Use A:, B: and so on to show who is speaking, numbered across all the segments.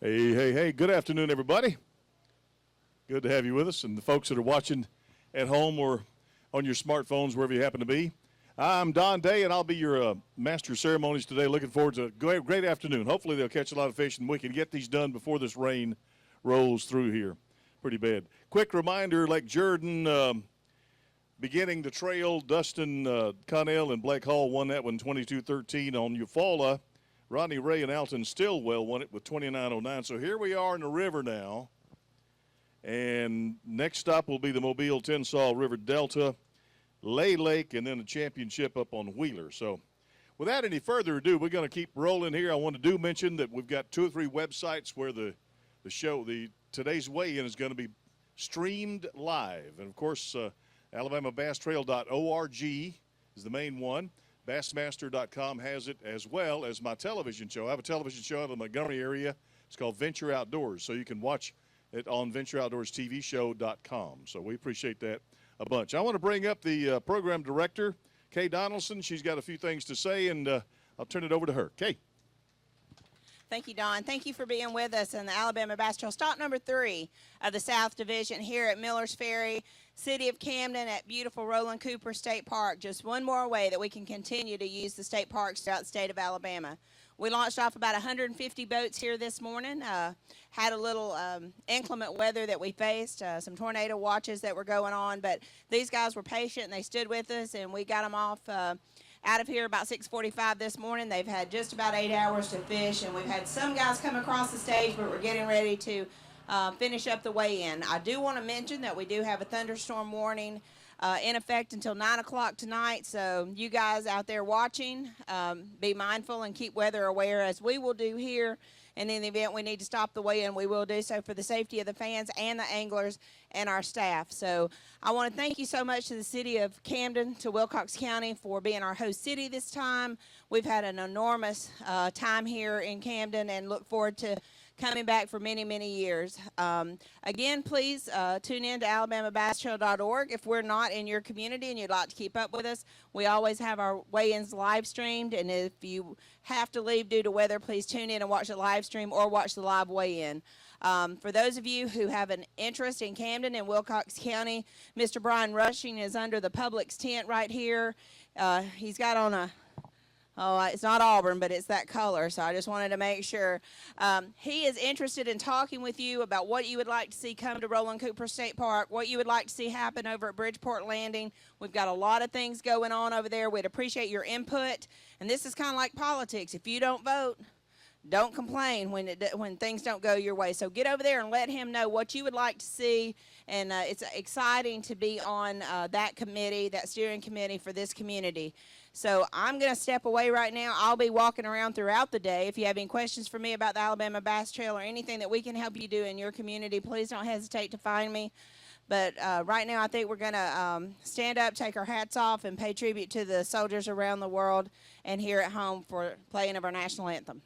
A: Hey, hey, hey, good afternoon, everybody. Good to have you with us, and the folks that are watching at home or on your smartphones, wherever you happen to be. I'm Don Day, and I'll be your master of ceremonies today. Looking forward to a great afternoon. Hopefully they'll catch a lot of fish, and we can get these done before this rain rolls through here. Pretty bad. Quick reminder, Lake Jordan beginning the trail, Dustin Connell and Blake Hall won that one 22-13 on Eufaula. Rodney Ray and Alton Stillwell won it with 29.09. So here we are in the river now. And next stop will be the Mobile Tensas River Delta, Lay Lake, and then the championship up on Wheeler. So without any further ado, we're going to keep rolling here. I want to mention that we've got 2 or 3 websites where today's weigh-in is going to be streamed live. And, of course, AlabamaBassTrail.org is the main one. Bassmaster.com has it, as well as my television show. I have a television show out of the Montgomery area. It's called Venture Outdoors, so you can watch it on VentureOutdoorsTVShow.com. So we appreciate that a bunch. I want to bring up the program director, Kay Donaldson. She's got a few things to say, and I'll turn it over to her. Kay.
B: Thank you, Don. Thank you for being with us in the Alabama Bass Trail. Stop number 3 of the South Division here at Miller's Ferry, City of Camden at beautiful Roland Cooper State Park. Just one more way that we can continue to use the state parks throughout the state of Alabama. We launched off about 150 boats here this morning. Had a little inclement weather that we faced, some tornado watches that were going on, but these guys were patient and they stood with us, and we got them off out of here about 6:45 this morning. They've had just about 8 hours to fish, and we've had some guys come across the stage, but we're getting ready to finish up the weigh-in. I do want to mention that we do have a thunderstorm warning in effect until 9 o'clock tonight, so you guys out there watching, be mindful and keep weather aware, as we will do here. And in the event we need to stop the weigh-in, we will do so for the safety of the fans and the anglers and our staff. So I want to thank you so much to the city of Camden, to Wilcox County for being our host city this time. We've had an enormous time here in Camden and look forward to coming back for many, many years. Again, please tune in to AlabamaBassTrail.org. If we're not in your community and you'd like to keep up with us, we always have our weigh-ins live streamed. And if you have to leave due to weather, please tune in and watch the live stream or watch the live weigh-in. For those of you who have an interest in Camden and Wilcox County, Mr. Brian Rushing is under the Publix tent right here. He's got on a it's not Auburn, but it's that color, so I just wanted to make sure. He is interested in talking with you about what you would like to see come to Roland Cooper State Park, what you would like to see happen over at Bridgeport Landing. We've got a lot of things going on over there. We'd appreciate your input, and this is kind of like politics. If you don't vote, don't complain when things don't go your way. So get over there and let him know what you would like to see, and it's exciting to be on that committee, that steering committee for this community. So I'm going to step away right now. I'll be walking around throughout the day. If you have any questions for me about the Alabama Bass Trail or anything that we can help you do in your community, please don't hesitate to find me. But right now I think we're going to stand up, take our hats off, and pay tribute to the soldiers around the world and here at home for playing of our national anthem.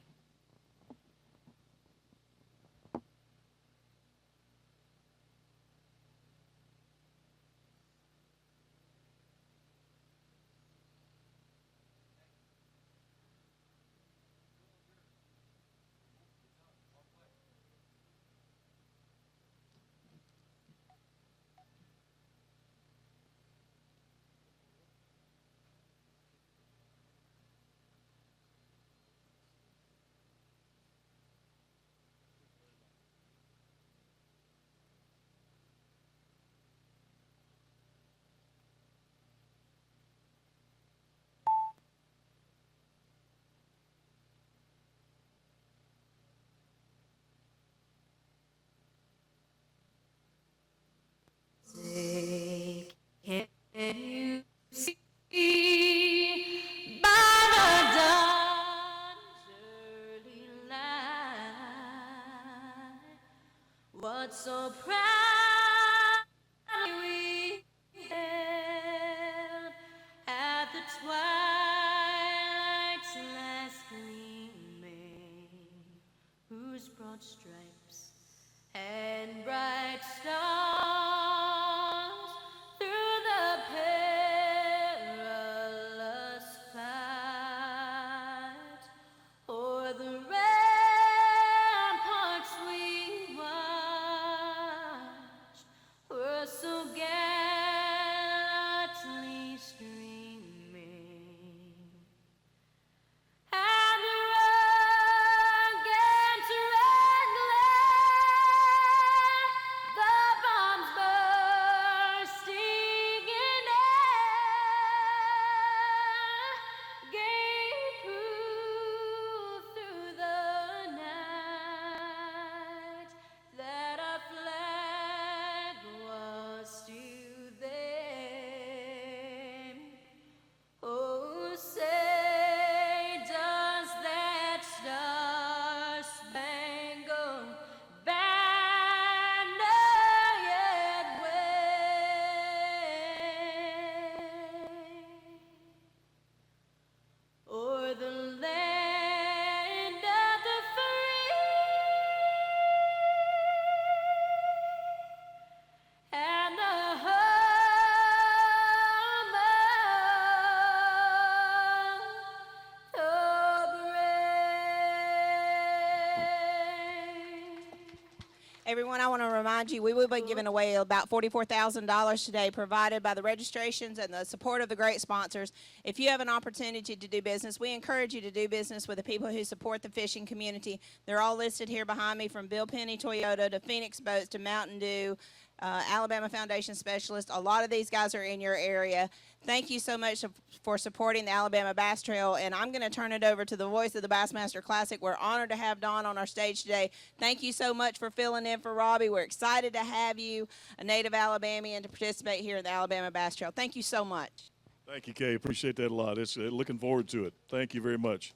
B: Everyone, I want to remind you, we will be giving away about $44,000 today, provided by the registrations and the support of the great sponsors. If you have an opportunity to do business, we encourage you to do business with the people who support the fishing community. They're all listed here behind me, from Bill Penny Toyota to Phoenix Boats to Mountain Dew, Alabama Foundation Specialist. A lot of these guys are in your area. Thank you so much for supporting the Alabama Bass Trail, and I'm going to turn it over to the voice of the Bassmaster Classic. We're honored to have Don on our stage today. Thank you so much for filling in for Robbie. We're excited to have you, a native Alabamian, to participate here in the Alabama Bass Trail. Thank you so much.
A: Thank you, Kay. Appreciate that a lot. It's looking forward to it. Thank you very much.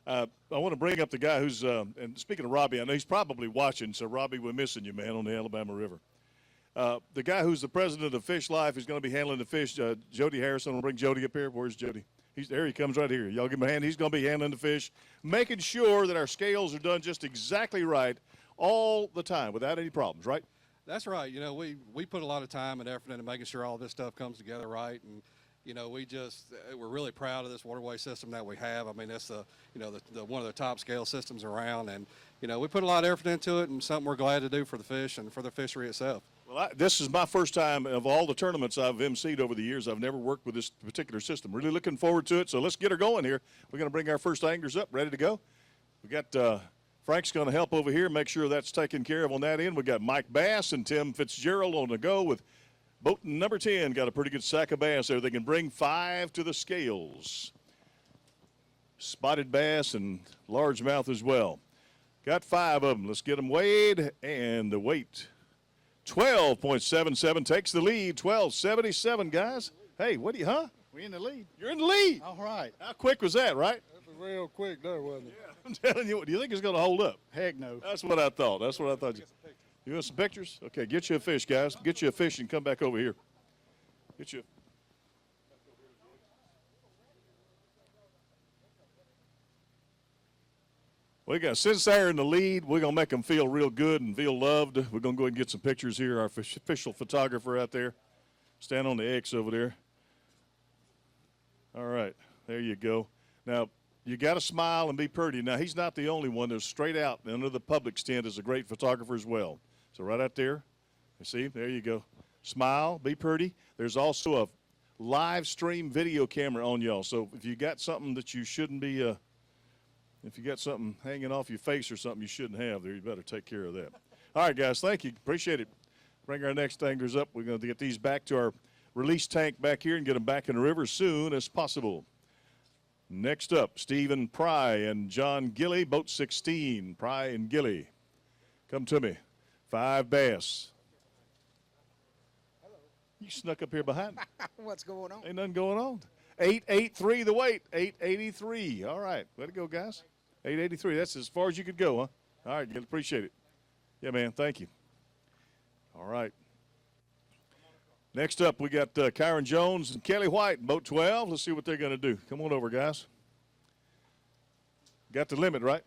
A: I want to bring up the guy who's, and speaking of Robbie, I know he's probably watching, so Robbie, we're missing you, man, on the Alabama River. The guy who's the president of Fish Life is going to be handling the fish, Jody Harrison. We'll bring Jody up here. Where's Jody? There he comes right here. Y'all give him a hand. He's going to be handling the fish, making sure that our scales are done just exactly right all the time without any problems, right?
C: That's right. You know, we put a lot of time and effort into making sure all this stuff comes together right. And, you know, we're really proud of this waterway system that we have. I mean, it's one of the top scale systems around. And, you know, we put a lot of effort into it, and something we're glad to do for the fish and for the fishery itself.
A: Well, this is my first time of all the tournaments I've emceed over the years. I've never worked with this particular system. Really looking forward to it. So let's get her going here. We're going to bring our first anglers up, ready to go. We got Frank's going to help over here, make sure that's taken care of on that end. We got Mike Bass and Tim Fitzgerald on the go with boat number 10. Got a pretty good sack of bass there. They can bring 5 to the scales. Spotted bass and largemouth as well. Got 5 of them. Let's get them weighed, and the weight. 12.77 takes the lead. 12.77, guys. Hey, what do you, huh?
D: We in the lead.
A: You're in the lead.
D: All right.
A: How quick was that, right?
D: That was real quick there, wasn't it?
A: Yeah, I'm telling you, do you think it's going to hold up?
D: Heck no.
A: That's what I thought. That's what I thought. You want some pictures? Okay, get you a fish, guys. Get you a fish and come back over here. Get you. We got, since they're in the lead, we're going to make them feel real good and feel loved. We're going to go ahead and get some pictures here. Our official photographer out there. Stand on the X over there. All right, there you go. Now, you got to smile and be pretty. Now, he's not the only one. There's straight out under the public stand is a great photographer as well. So right out there, you see, there you go. Smile, be pretty. There's also a live stream video camera on y'all. So if you got something that you shouldn't be, if you got something hanging off your face or something you shouldn't have there, you better take care of that. All right, guys, thank you. Appreciate it. Bring our next anglers up. We're going to get these back to our release tank back here and get them back in the river as soon as possible. Next up, Stephen Pry and John Gilly, boat 16. Pry and Gilly. Come to me. 5 bass. Hello. You snuck up here behind me.
E: What's going on?
A: Ain't nothing going on. 883 the weight. 883. All right. Way to go, guys. 883. That's as far as you could go, huh? All right. Appreciate it. Yeah, man. Thank you. All right. Next up, we got Kyron Jones and Kelly White, boat 12. Let's see what they're going to do. Come on over, guys. Got the limit, right?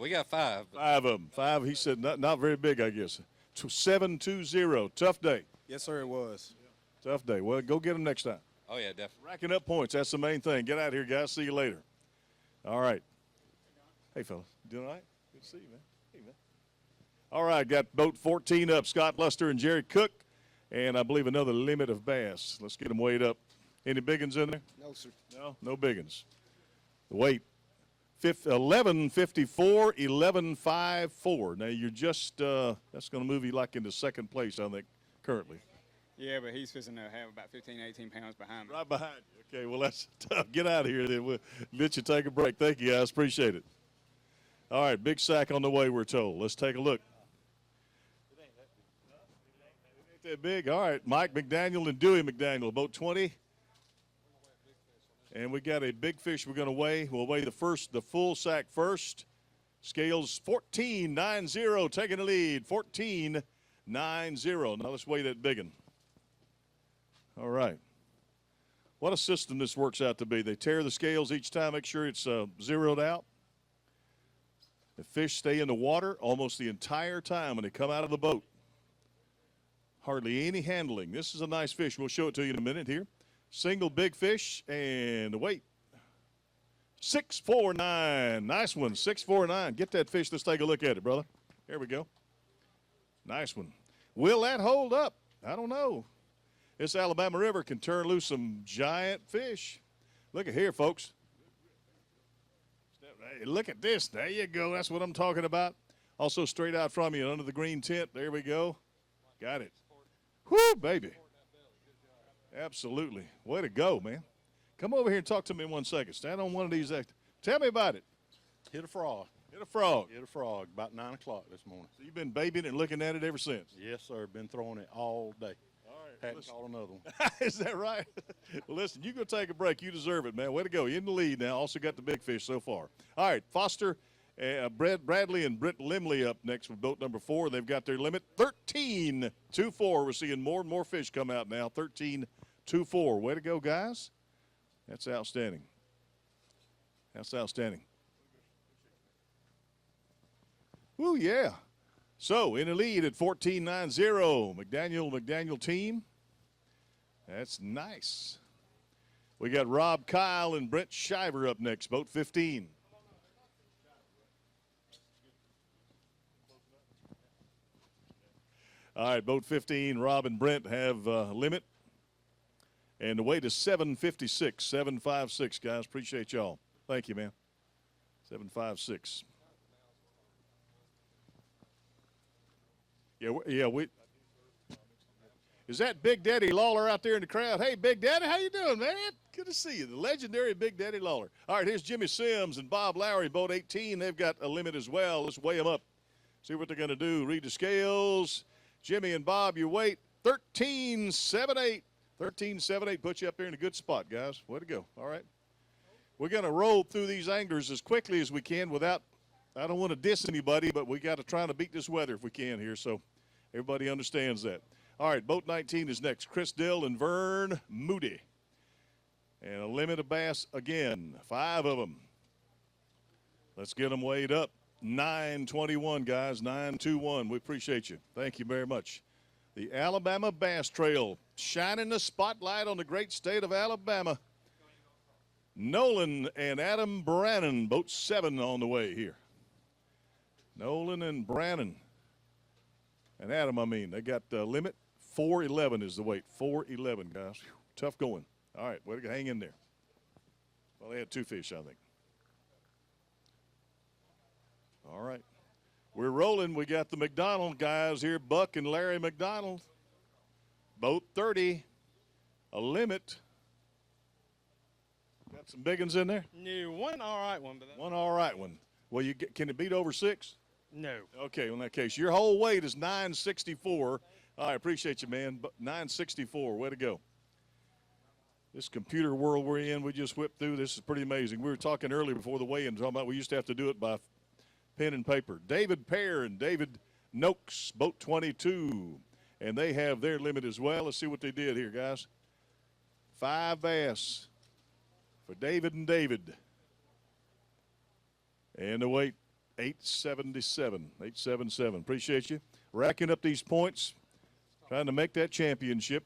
F: We got 5.
A: 5 of them. 5, he said, not very big, I guess. 720. Tough day.
E: Yes, sir, it was.
A: Tough day. Well, go get them next time.
F: Oh, yeah, definitely.
A: Racking up points. That's the main thing. Get out of here, guys. See you later. All right. Hey, fellas. Doing all right? Good to see you, man. Hey, man. All right. Got boat 14 up. Scott Luster and Jerry Cook. And I believe another limit of bass. Let's get them weighed up. Any big ones in there?
E: No, sir.
A: No big ones. The weight. 1154, 1154. Now, you're just, that's going to move you like into second place, I think, currently.
G: Yeah, but he's fixing to have about 15, 18 pounds behind me.
A: Right behind you. Okay, well, that's tough. Get out of here, then. We'll let you take a break. Thank you, guys. Appreciate it. All right, big sack on the way, we're told. Let's take a look. It ain't that big. All right, Mike McDaniel and Dewey McDaniel, boat 20. And we got a big fish we're going to weigh. We'll weigh the full sack first. Scales 14.90, taking the lead. 14.90. Now let's weigh that big one. All right. What a system this works out to be. They tear the scales each time, make sure it's zeroed out. The fish stay in the water almost the entire time when they come out of the boat. Hardly any handling. This is a nice fish. We'll show it to you in a minute here. Single big fish, and the weight, 649. Nice one, 649. Get that fish. Let's take a look at it, brother. Here we go. Nice one. Will that hold up? I don't know. This Alabama River can turn loose some giant fish. Look at here, folks. Hey, look at this. There you go. That's what I'm talking about. Also straight out from you under the green tent. There we go. Got it. Whoo, baby. Absolutely. Way to go, man. Come over here and talk to me in 1 second. Stand on one of these. Tell me about it.
H: Hit a frog.
A: Hit a frog.
H: Hit a frog about 9 o'clock this morning.
A: So you've been babying and looking at it ever since?
H: Yes, sir. Been throwing it all day.
A: All right.
H: Hadn't caught another one.
A: Is that right? Well, listen, you go take a break. You deserve it, man. Way to go. You're in the lead now. Also got the big fish so far. All right, Foster, Bradley, and Britt Limley up next with boat number 4. They've got their limit 13-4. We're seeing more and more fish come out now. 13-4. Way to go, guys. That's outstanding. That's outstanding. Ooh, yeah. So in the lead at 14-9-0, McDaniel team. That's nice. We got Rob Kyle and Brent Shiver up next, boat 15. All right, boat 15, Rob and Brent have limit. And the weight is 756, 756, guys. Appreciate y'all. Thank you, man. 756. Yeah, we. Is that Big Daddy Lawler out there in the crowd? Hey, Big Daddy, how you doing, man? Good to see you. The legendary Big Daddy Lawler. All right, here's Jimmy Sims and Bob Lowry, boat 18. They've got a limit as well. Let's weigh them up. See what they're going to do. Read the scales. Jimmy and Bob, your weight, 13.78. 13.78 puts you up here in a good spot, guys. Way to go. All right. We're going to roll through these anglers as quickly as we can without, I don't want to diss anybody, but we got to try to beat this weather if we can here, so everybody understands that. All right, boat 19 is next. Chris Dill and Vern Moody. And a limit of bass again, 5 of them. Let's get them weighed up. 921, guys, 921. We appreciate you. Thank you very much. The Alabama Bass Trail, shining the spotlight on the great state of Alabama. Nolan and Adam Brannon, boat 7 on the way here. Nolan and Brannon. And Adam, they got the limit. 411 is the weight. 411, guys. Whew, tough going. All right, way to go. Hang in there. Well, they had 2 fish, I think. All right. We're rolling. We got the McDonald guys here, Buck and Larry McDonald. Boat 30, a limit. Got some big ones in there?
I: No, one all right one. But
A: one all right one. Well, can it beat over 6?
I: No.
A: Okay, well, in that case, your whole weight is 964. I appreciate you, man. 964, way to go. This computer world we're in, we just whipped through. This is pretty amazing. We were talking earlier before the weigh-in, talking about we used to have to do it by pen and paper. David Pear and David Noakes, boat 22. And they have their limit as well. Let's see what they did here, guys. 5 bass for David and David. And the weight, 877. 877. Appreciate you. Racking up these points, trying to make that championship.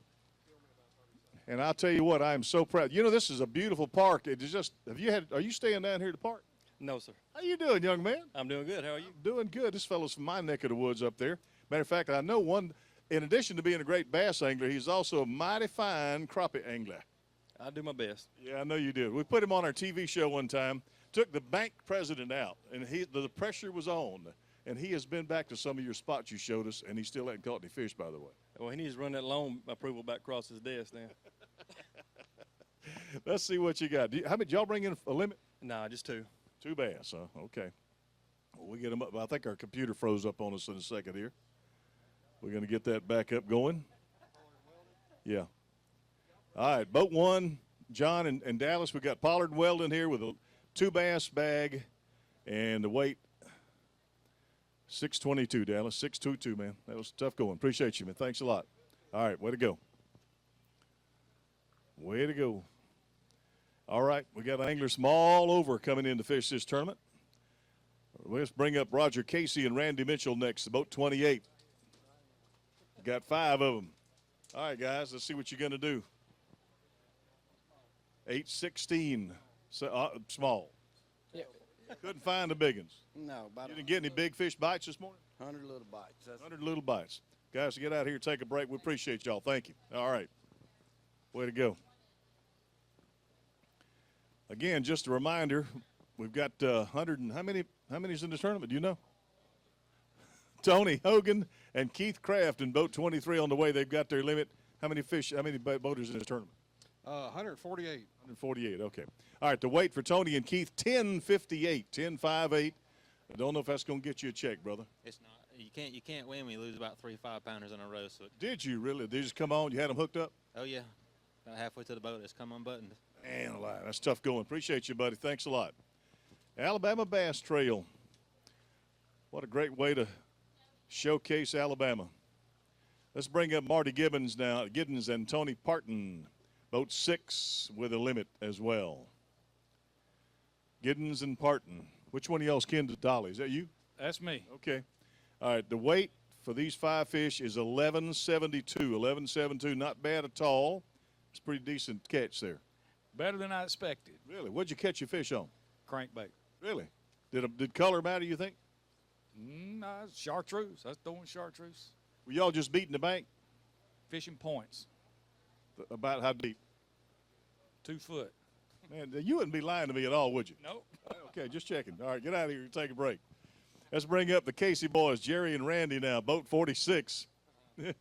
A: And I'll tell you what, I am so proud. You know, this is a beautiful park. It is just, are you staying down here at the park?
F: No, sir.
A: How you doing, young man?
F: I'm doing good. How are you?
A: Doing good. This fellow's from my neck of the woods up there. Matter of fact, I know one, in addition to being a great bass angler, he's also a mighty fine crappie angler.
F: I do my best.
A: Yeah, I know you did. We put him on our TV show one time, took the bank president out, and the pressure was on. And he has been back to some of your spots you showed us, and he still hasn't caught any fish, by the way.
F: Well, he needs to run that loan approval back across his desk now.
A: Let's see what you got. How many did y'all bring in a limit?
F: Nah, just 2.
A: 2 bass, huh? Okay. Well, we get them up. I think our computer froze up on us in a second here. We're going to get that back up going. Yeah. All right, boat 1, John and Dallas. We got Pollard and Weldon here with a 2 bass bag and the weight 622, Dallas. 622, man. That was tough going. Appreciate you, man. Thanks a lot. All right, way to go. Way to go. All right, we got anglers from all over coming in to fish this tournament. Let's bring up Roger Casey and Randy Mitchell next, the boat 28. Got 5 of them. All right, guys, let's see what you're going to do. 816, so, small.
I: Yeah,
A: Couldn't find the big ones.
E: No, about
A: You didn't get any big fish bites this morning?
E: 100 little bites. That's
A: 100 little bites. Guys, get out here, take a break. We appreciate y'all. Thank you. All right. Way to go. Again, just a reminder, we've got 100 and how many's in the tournament? Do you know? Tony Hogan and Keith Kraft in boat 23 on the way. They've got their limit. How many boaters in this tournament?
C: 148.
A: 148, okay. All right, the weight for Tony and Keith, 10.58, 10.58. I don't know if that's going to get you a check, brother.
J: It's not. You can't win when you lose about 3 5-pounders in a row. So
A: Did you really? Did you just come on? You had them hooked up?
J: oh yeah, about halfway to the boat, it's come unbuttoned.
A: Man alive, that's tough going. Appreciate you, buddy. Thanks a lot. Alabama Bass Trail. What a great way to showcase Alabama. Let's bring up Marty Gibbons now. Gibbons and Tony Parton, boat 6 with a limit as well. Gibbons and Parton. Which one of y'all's kin to Dolly? Is that you?
I: That's me.
A: Okay. All right, the weight for these 5 fish is 11.72. 11.72, not bad at all. It's a pretty decent catch there.
I: Better than I expected.
A: Really? What'd you catch your fish on?
I: Crankbait.
A: Really? Did color matter, you think?
I: Nah, chartreuse. That's throwing chartreuse.
A: Were y'all just beating the bank?
I: Fishing points.
A: About how deep?
I: 2 foot.
A: Man, you wouldn't be lying to me at all, would you?
I: Nope.
A: Okay, just checking. All right, get out of here and take a break. Let's bring up the Casey boys, Jerry and Randy now, boat 46. All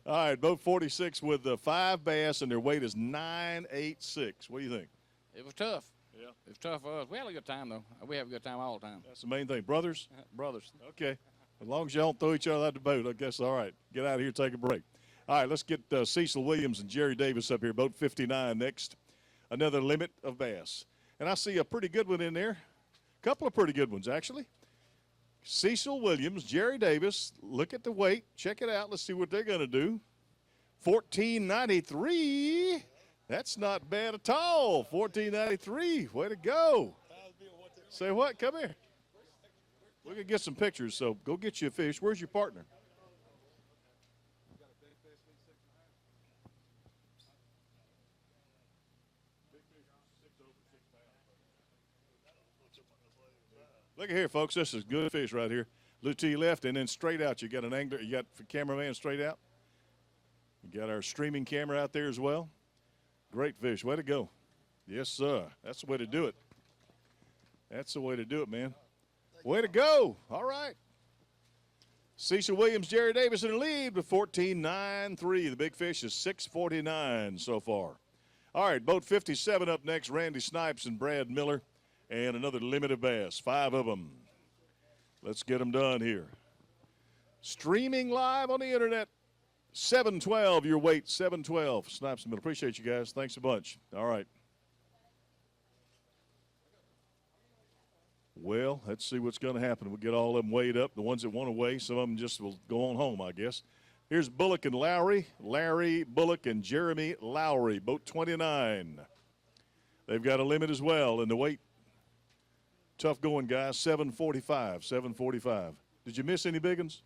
A: right, boat 46 with the 5 bass, and their weight is 9.86. What do you think?
G: It was tough.
A: Yeah.
G: It was tough for us. We had a good time, though. We have a good time all the time.
A: That's the main thing. Brothers?
G: Brothers.
A: Okay. As long as you don't throw each other out the boat, I guess all right. Get out of here, take a break. All right, let's get Cecil Williams and Jerry Davis up here, boat 59 next. Another limit of bass. And I see a pretty good one in there. A couple of pretty good ones, actually. Cecil Williams, Jerry Davis. Look at the weight. Check it out. Let's see what they're going to do. 14.93. That's not bad at all. 14.93. Way to go. Say what? Come here. We're going to get some pictures, so go get you a fish. Where's your partner? Look at here, folks. This is good fish right here. Blue to your left, and then straight out. You got an angler. You got the cameraman straight out. You got our streaming camera out there as well. Great fish. Way to go. Yes, sir. That's the way to do it. That's the way to do it, man. Way to go. All right. Cecil Williams, Jerry Davis in the lead with 14.93. The big fish is 6.49 so far. All right, boat 57 up next. Randy Snipes and Brad Miller. And another limit of bass, 5 of them. Let's get them done here. Streaming live on the internet, 712, your weight, 712. Snipes and Miller. Appreciate you guys. Thanks a bunch. All right. Well, let's see what's going to happen. We'll get all of them weighed up. The ones that want to weigh, some of them just will go on home, I guess. Here's Bullock and Lowry. Larry Bullock and Jeremy Lowry, boat 29. They've got a limit as well in the weight. Tough going, guys. 7:45. 7:45. Did you miss any big ones?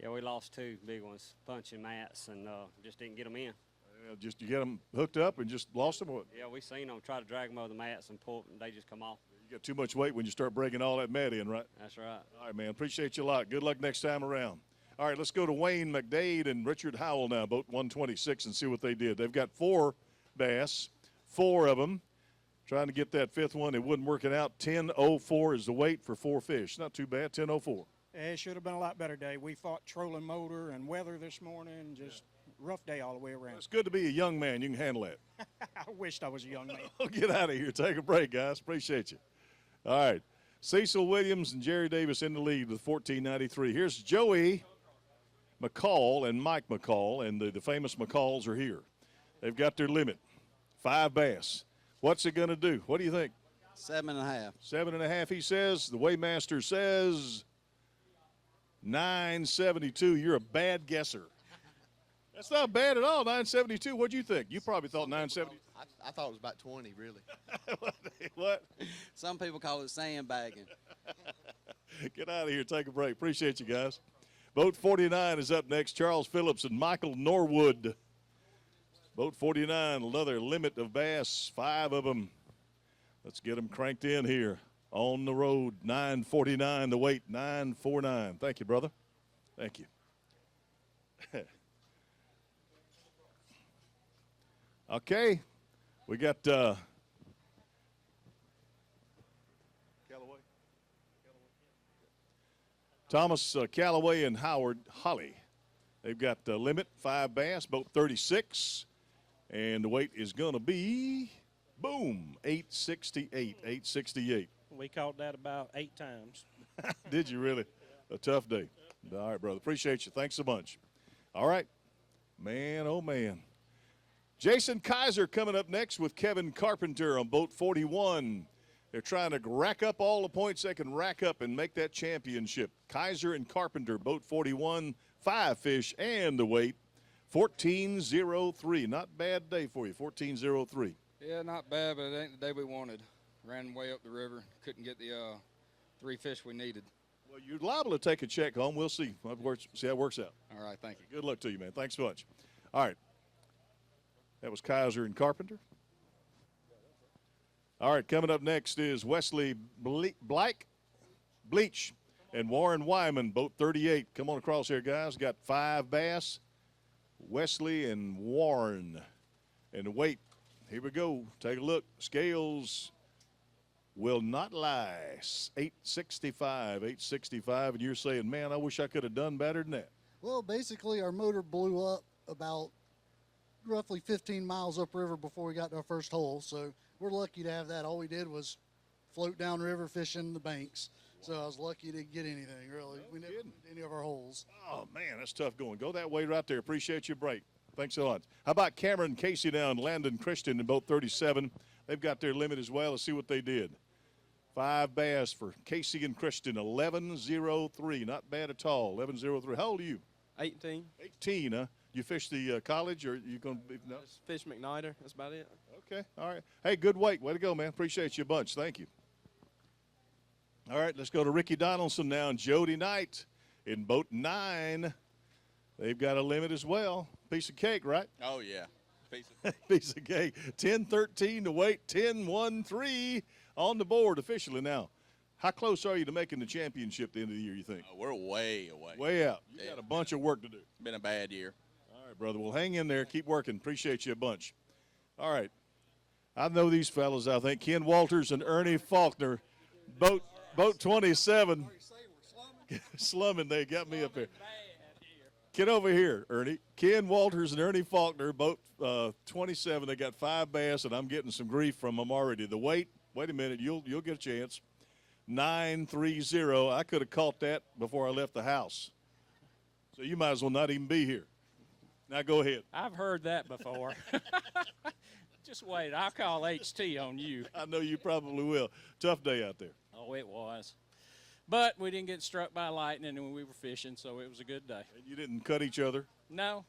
K: Yeah, we lost 2 big ones, Punch and Mats, and just didn't get them in.
A: Just you get them hooked up and just lost them? Or what?
K: Yeah, we seen them try to drag them over the mats and pull, and they just come off.
A: You got too much weight when you start breaking all that mat in, right?
K: That's right.
A: All right, man. Appreciate you a lot. Good luck next time around. All right, let's go to Wayne McDade and Richard Howell now, boat 126, and see what they did. They've got 4 bass, 4 of them. Trying to get that 5th one. It wasn't working out. 10.04 is the weight for 4 fish. Not too bad, 10.04.
L: It should have been a lot better day. We fought trolling motor and weather this morning. Just rough day all the way around.
A: It's good to be a young man. You can handle that.
L: I wished I was a young man.
A: Get out of here. Take a break, guys. Appreciate you. All right. Cecil Williams and Jerry Davis in the lead with 14.93. Here's Joey McCall and Mike McCall, and the famous McCalls are here. They've got their limit, 5 bass. What's it going to do? What do you think?
E: 7.5.
A: 7.5, he says. The Weighmaster says 9.72. You're a bad guesser. That's not bad at all, 9.72. What'd you think? You probably thought 9.72.
E: I thought it was about 20, really.
A: What?
E: Some people call it sandbagging.
A: Get out of here. Take a break. Appreciate you guys. Boat 49 is up next. Charles Phillips and Michael Norwood. Boat 49, another limit of bass, 5 of them. Let's get them cranked in here on the road. 949 the weight, 949. Thank you, brother. Thank you. Okay, we got Callaway. Thomas Callaway and Howard Holly. They've got the limit, 5 bass, boat 36. And the weight is going to be, boom, 868, 868.
M: We caught that about 8 times.
A: Did you really? A tough day. All right, brother. Appreciate you. Thanks so much. All right. Man, oh, man. Jason Kaiser coming up next with Kevin Carpenter on boat 41. They're trying to rack up all the points they can rack up and make that championship. Kaiser and Carpenter, boat 41, 5 fish, and the weight, 1403. Not bad day for you, 1403.
G: Yeah, not bad, but it ain't the day we wanted. Ran way up the river, couldn't get the 3 fish we needed.
A: Well, you're liable to take a check home. We'll see. See how it works out.
G: All right, thank you.
A: Good luck to you, man. Thanks so much. All right. That was Kaiser and Carpenter. All right, coming up next is Wesley Bleach and Warren Wyman, boat 38. Come on across here, guys. Got 5 bass. Wesley and Warren. And the weight, here we go. Take a look. Scales will not lie. 865, 865. And you're saying, man, I wish I could have done better than that.
N: Well, basically, our motor blew up about roughly 15 miles upriver before we got to our first hole. So we're lucky to have that. All we did was float downriver fishing the banks. So I was lucky to get anything, really. We never hit any of our holes.
A: Oh, man, that's tough going. Go that way right there. Appreciate your break. Thanks a lot. How about Cameron Casey now and Landon Christian in boat 37? They've got their limit as well. Let's see what they did. 5 bass for Casey and Christian, 1103. Not bad at all, 1103. How old are you?
F: 18.
A: 18, huh? You fish the college, or you going to be? No?
F: Just fish McNider. That's about it.
A: Okay, all right. Hey, good weight. Way to go, man. Appreciate you a bunch. Thank you. All right, let's go to Ricky Donaldson now and Jody Knight in boat 9. They've got a limit as well. Piece of cake, right?
E: Oh, yeah.
A: Piece of cake. 10-13 to weight, 10-1-3 on the board officially now. How close are you to making the championship at the end of the year, you think?
E: We're way away.
A: Way out. You got a bunch of work to do.
E: It's been a bad year.
A: All right, brother. Well, hang in there. Keep working. Appreciate you a bunch. All right. I know these fellas, I think. Ken Walters and Ernie Faulkner, boat 27. Slumming, they got me up here. Get over here, Ernie. Ken Walters and Ernie Faulkner, boat 27. They got 5 bass, and I'm getting some grief from them already. The weight, wait a minute, you'll get a chance. 930. I could have caught that before I left the house. So you might as well not even be here. Now go ahead.
M: I've heard that before. Just wait. I'll call HT on you.
A: I know you probably will. Tough day out there.
M: Oh, it was. But we didn't get struck by lightning when we were fishing, so it was a good day.
A: And you didn't cut each other?
M: No.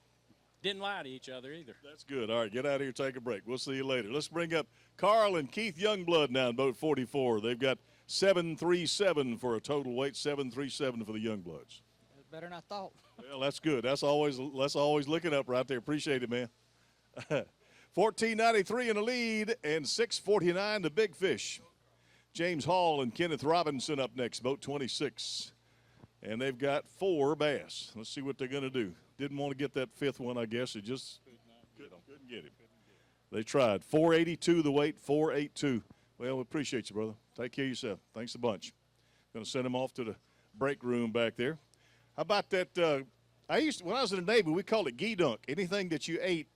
M: Didn't lie to each other either.
A: That's good. All right, get out of here, take a break. We'll see you later. Let's bring up Carl and Keith Youngblood now in boat 44. They've got 737 for a total weight, 737 for the Youngbloods.
O: That's better than I thought.
A: Well, that's good. That's always looking up right there. Appreciate it, man. 1493 in the lead and 649 the big fish. James Hall and Kenneth Robinson up next, boat 26. And they've got 4 bass. Let's see what they're going to do. Didn't want to get that 5th one, I guess. It just couldn't get him. They tried. 482 the weight, 482. Well, we appreciate you, brother. Take care of yourself. Thanks a bunch. Going to send him off to the break room back there. How about that? When I was in the Navy, we called it gee-dunk. Anything that you ate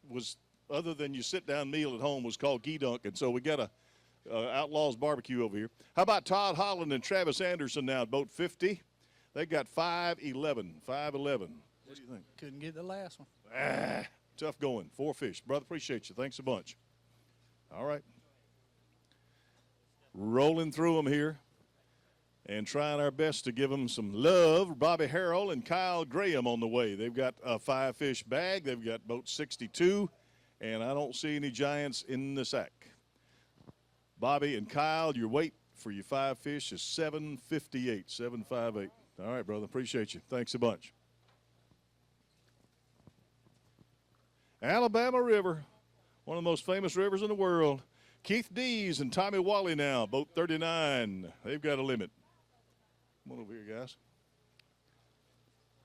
A: was, other than your sit-down meal at home, was called gee-dunk. And so we got a Outlaws barbecue over here. How about Todd Holland and Travis Anderson now at boat 50? They got 511. 511. What do you think?
O: Couldn't get the last one.
A: Tough going. 4 fish. Brother, appreciate you. Thanks a bunch. All right. Rolling through them here and trying our best to give them some love. Bobby Harrell and Kyle Graham on the way. They've got a 5-fish bag. They've got boat 62, and I don't see any giants in the sack. Bobby and Kyle, your weight for your 5 fish is 758, 758. All right, brother, appreciate you. Thanks a bunch. Alabama River, one of the most famous rivers in the world. Keith Dees and Tommy Wally now, boat 39. They've got a limit. Come on over here, guys.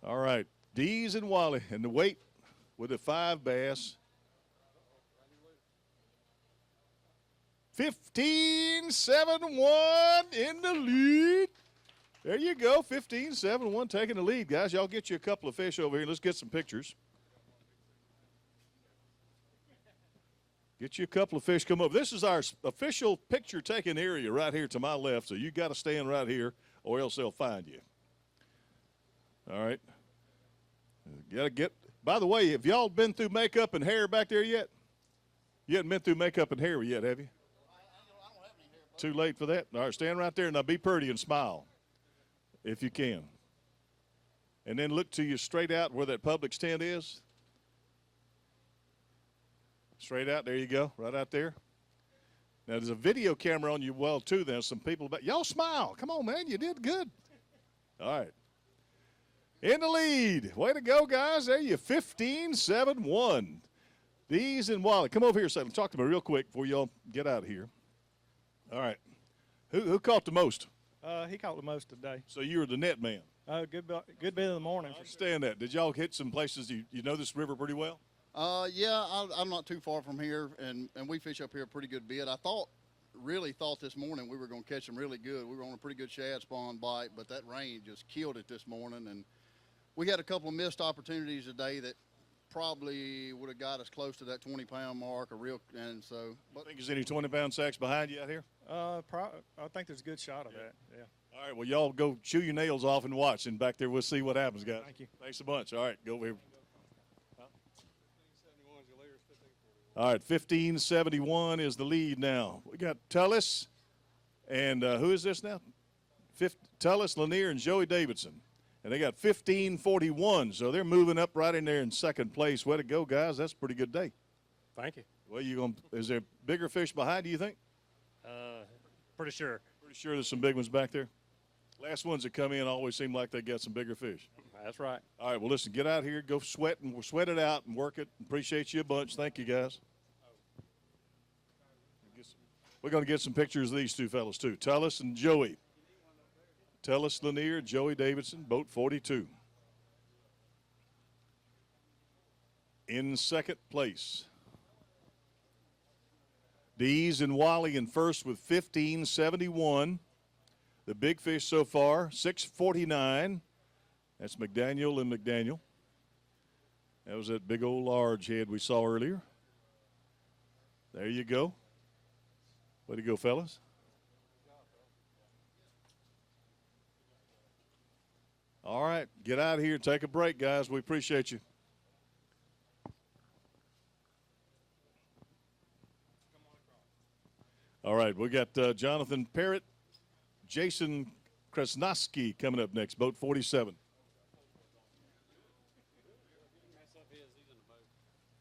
A: All right, Dees and Wally, and the weight with a 5 bass. 15-7-1 in the lead. There you go, 15-7-1 taking the lead, guys. Y'all get you a couple of fish over here. Let's get some pictures. Get you a couple of fish come over. This is our official picture-taking area right here to my left, so you got to stand right here or else they'll find you. All right. Got to get – by the way, have y'all been through makeup and hair back there yet? You haven't been through makeup and hair yet, have you? Too late for that? All right, stand right there. Now be pretty and smile if you can. And then look to you straight out where that Publix tent is. Straight out, there you go, right out there. Now, there's a video camera on you well, too. There's some people back. Y'all smile. Come on, man, you did good. All right. In the lead. Way to go, guys. There you 15-7-1. Dees and Wally. Come over here a second. Talk to me real quick before y'all get out of here. All right. Who caught the most?
F: He caught the most today.
A: So you were the net man.
F: Good bit in the morning.
A: I understand that. Did y'all hit some places you know this river pretty well?
P: Yeah, I'm not too far from here, and we fish up here a pretty good bit. I really thought this morning we were going to catch them really good. We were on a pretty good shad spawn bite, but that rain just killed it this morning, and we had a couple of missed opportunities today that probably would have got us close to that 20-pound mark. And so.
A: But think there's any 20-pound sacks behind you out here?
F: I think there's a good shot of that. Yeah.
A: All right. Well, y'all go chew your nails off and watch, and back there we'll see what happens, guys.
F: Thank you.
A: Thanks a bunch. All right, go over here. All right, 15-71 is the lead now. We got Tullis, and who is this now? Tullis, Lanier, and Joey Davidson. And they got 15-41, so they're moving up right in there in second place. Way to go, guys. That's a pretty good day.
F: Thank you.
A: Well, is there bigger fish behind you, you think?
F: Pretty sure.
A: Pretty sure there's some big ones back there. Last ones that come in always seem like they got some bigger fish.
F: That's right.
A: All right, well, listen, get out here, go sweat, and we'll sweat it out and work it. Appreciate you a bunch. Thank you, guys. We're going to get some pictures of these two fellas, too. Tullis and Joey. Tullis Lanier, Joey Davidson, boat 42. In second place. Dees and Wally in first with 15-71. The big fish so far, 649. That's McDaniel and McDaniel. That was that big old large head we saw earlier. There you go. Way to go, fellas. All right, get out of here. Take a break, guys. We appreciate you. All right, we got Jonathan Parrott, Jason Kresnowski coming up next, boat 47.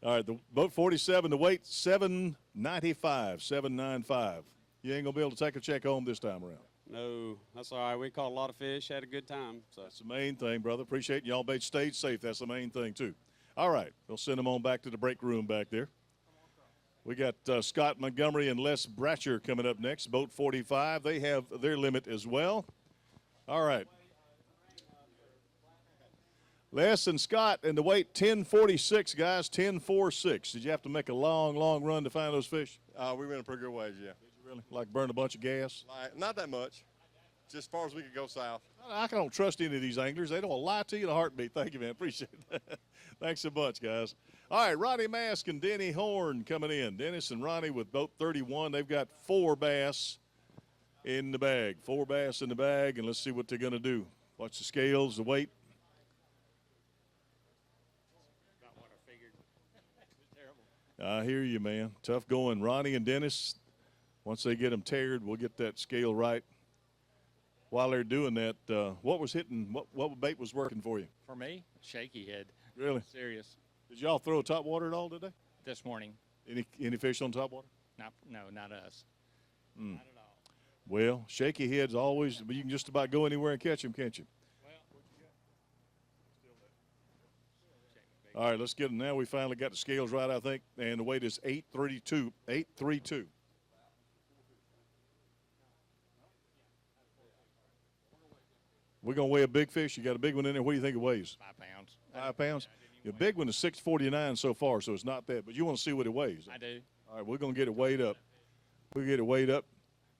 A: All right, the boat 47, the weight 795, 795. You ain't going to be able to take a check home this time around.
K: No, that's all right. We caught a lot of fish, had a good time. So
A: that's the main thing, brother. Appreciate y'all stayed safe. That's the main thing, too. All right, we'll send them on back to the break room back there. We got Scott Montgomery and Les Bratcher coming up next, boat 45. They have their limit as well. All right. Les and Scott, and the weight 1046, guys, 1046. Did you have to make a long, long run to find those fish?
Q: We went a pretty good ways, yeah.
A: Did you really? Like burn a bunch of gas?
Q: Not that much. Just as far as we could go south.
A: I don't trust any of these anglers. They don't lie to you in a heartbeat. Thank you, man. Appreciate that. Thanks so much, guys. All right, Ronnie Mask and Denny Horn coming in. Dennis and Ronnie with boat 31. They've got 4 bass in the bag. 4 bass in the bag, and let's see what they're going to do. Watch the scales, the weight. I hear you, man. Tough going. Ronnie and Dennis, once they get them teared, we'll get that scale right. While they're doing that, what was hitting, what bait was working for you?
R: For me, shaky head.
A: Really?
R: Serious.
A: Did y'all throw top water at all today?
R: This morning.
A: Any fish on top water?
R: No, not us.
A: Not at all. Well, shaky heads always, but you can just about go anywhere and catch them, can't you? All right, let's get them now. We finally got the scales right, I think, and the weight is 832. 832. We're going to weigh a big fish. You got a big one in there. What do you think it weighs?
R: 5 pounds.
A: 5 pounds? The big one is 649 so far, so it's not that. But you want to see what it weighs.
R: I do.
A: All right, we're going to get it weighed up. We'll get it weighed up,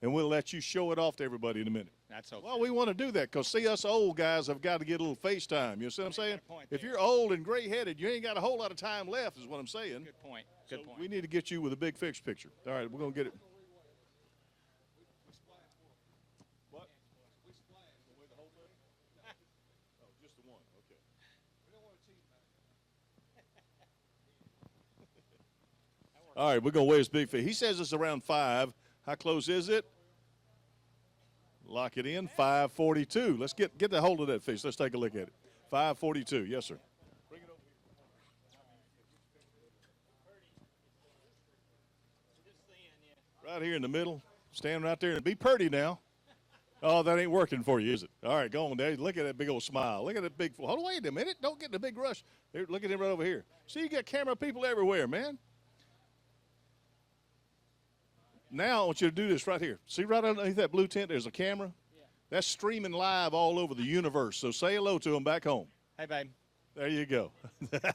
A: and we'll let you show it off to everybody in a minute.
R: That's okay.
A: Well, we want to do that because, see, us old guys have got to get a little FaceTime. You see what I'm saying? If you're old and gray-headed, you ain't got a whole lot of time left is what I'm saying.
R: Good point. Good point.
A: We need to get you with a big fish picture. All right, we're going to get it. What? Oh, just the one. Okay. All right, we're going to weigh his big fish. He says it's around 5. How close is it? Lock it in. 542. Let's get the hold of that fish. Let's take a look at it. 542. Yes, sir. Bring it over here. Right here in the middle. Stand right there and be pretty now. Oh, that ain't working for you, is it? All right, go on, Dad. Look at that big old smile. Look at that big. Hold on, wait a minute. Don't get in a big rush. There, look at him right over here. See, you got camera people everywhere, man. Now I want you to do this right here. See right underneath that blue tent, there's a camera. Yeah. That's streaming live all over the universe. So say hello to them back home.
R: Hey, babe.
A: There you go.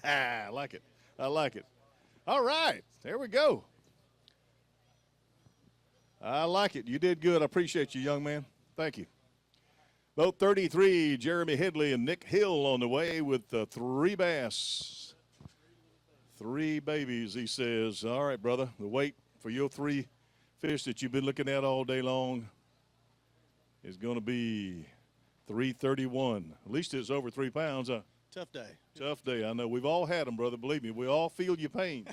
A: I like it. I like it. All right. There we go. I like it. You did good. I appreciate you, young man. Thank you. Boat 33, Jeremy Headley and Nick Hill on the way with 3 bass. 3 babies, he says. All right, brother. The weight for your 3 fish that you've been looking at all day long is going to be 331. At least it's over 3 pounds.
C: Tough day.
A: Tough day. I know. We've all had them, brother. Believe me. We all feel your pain.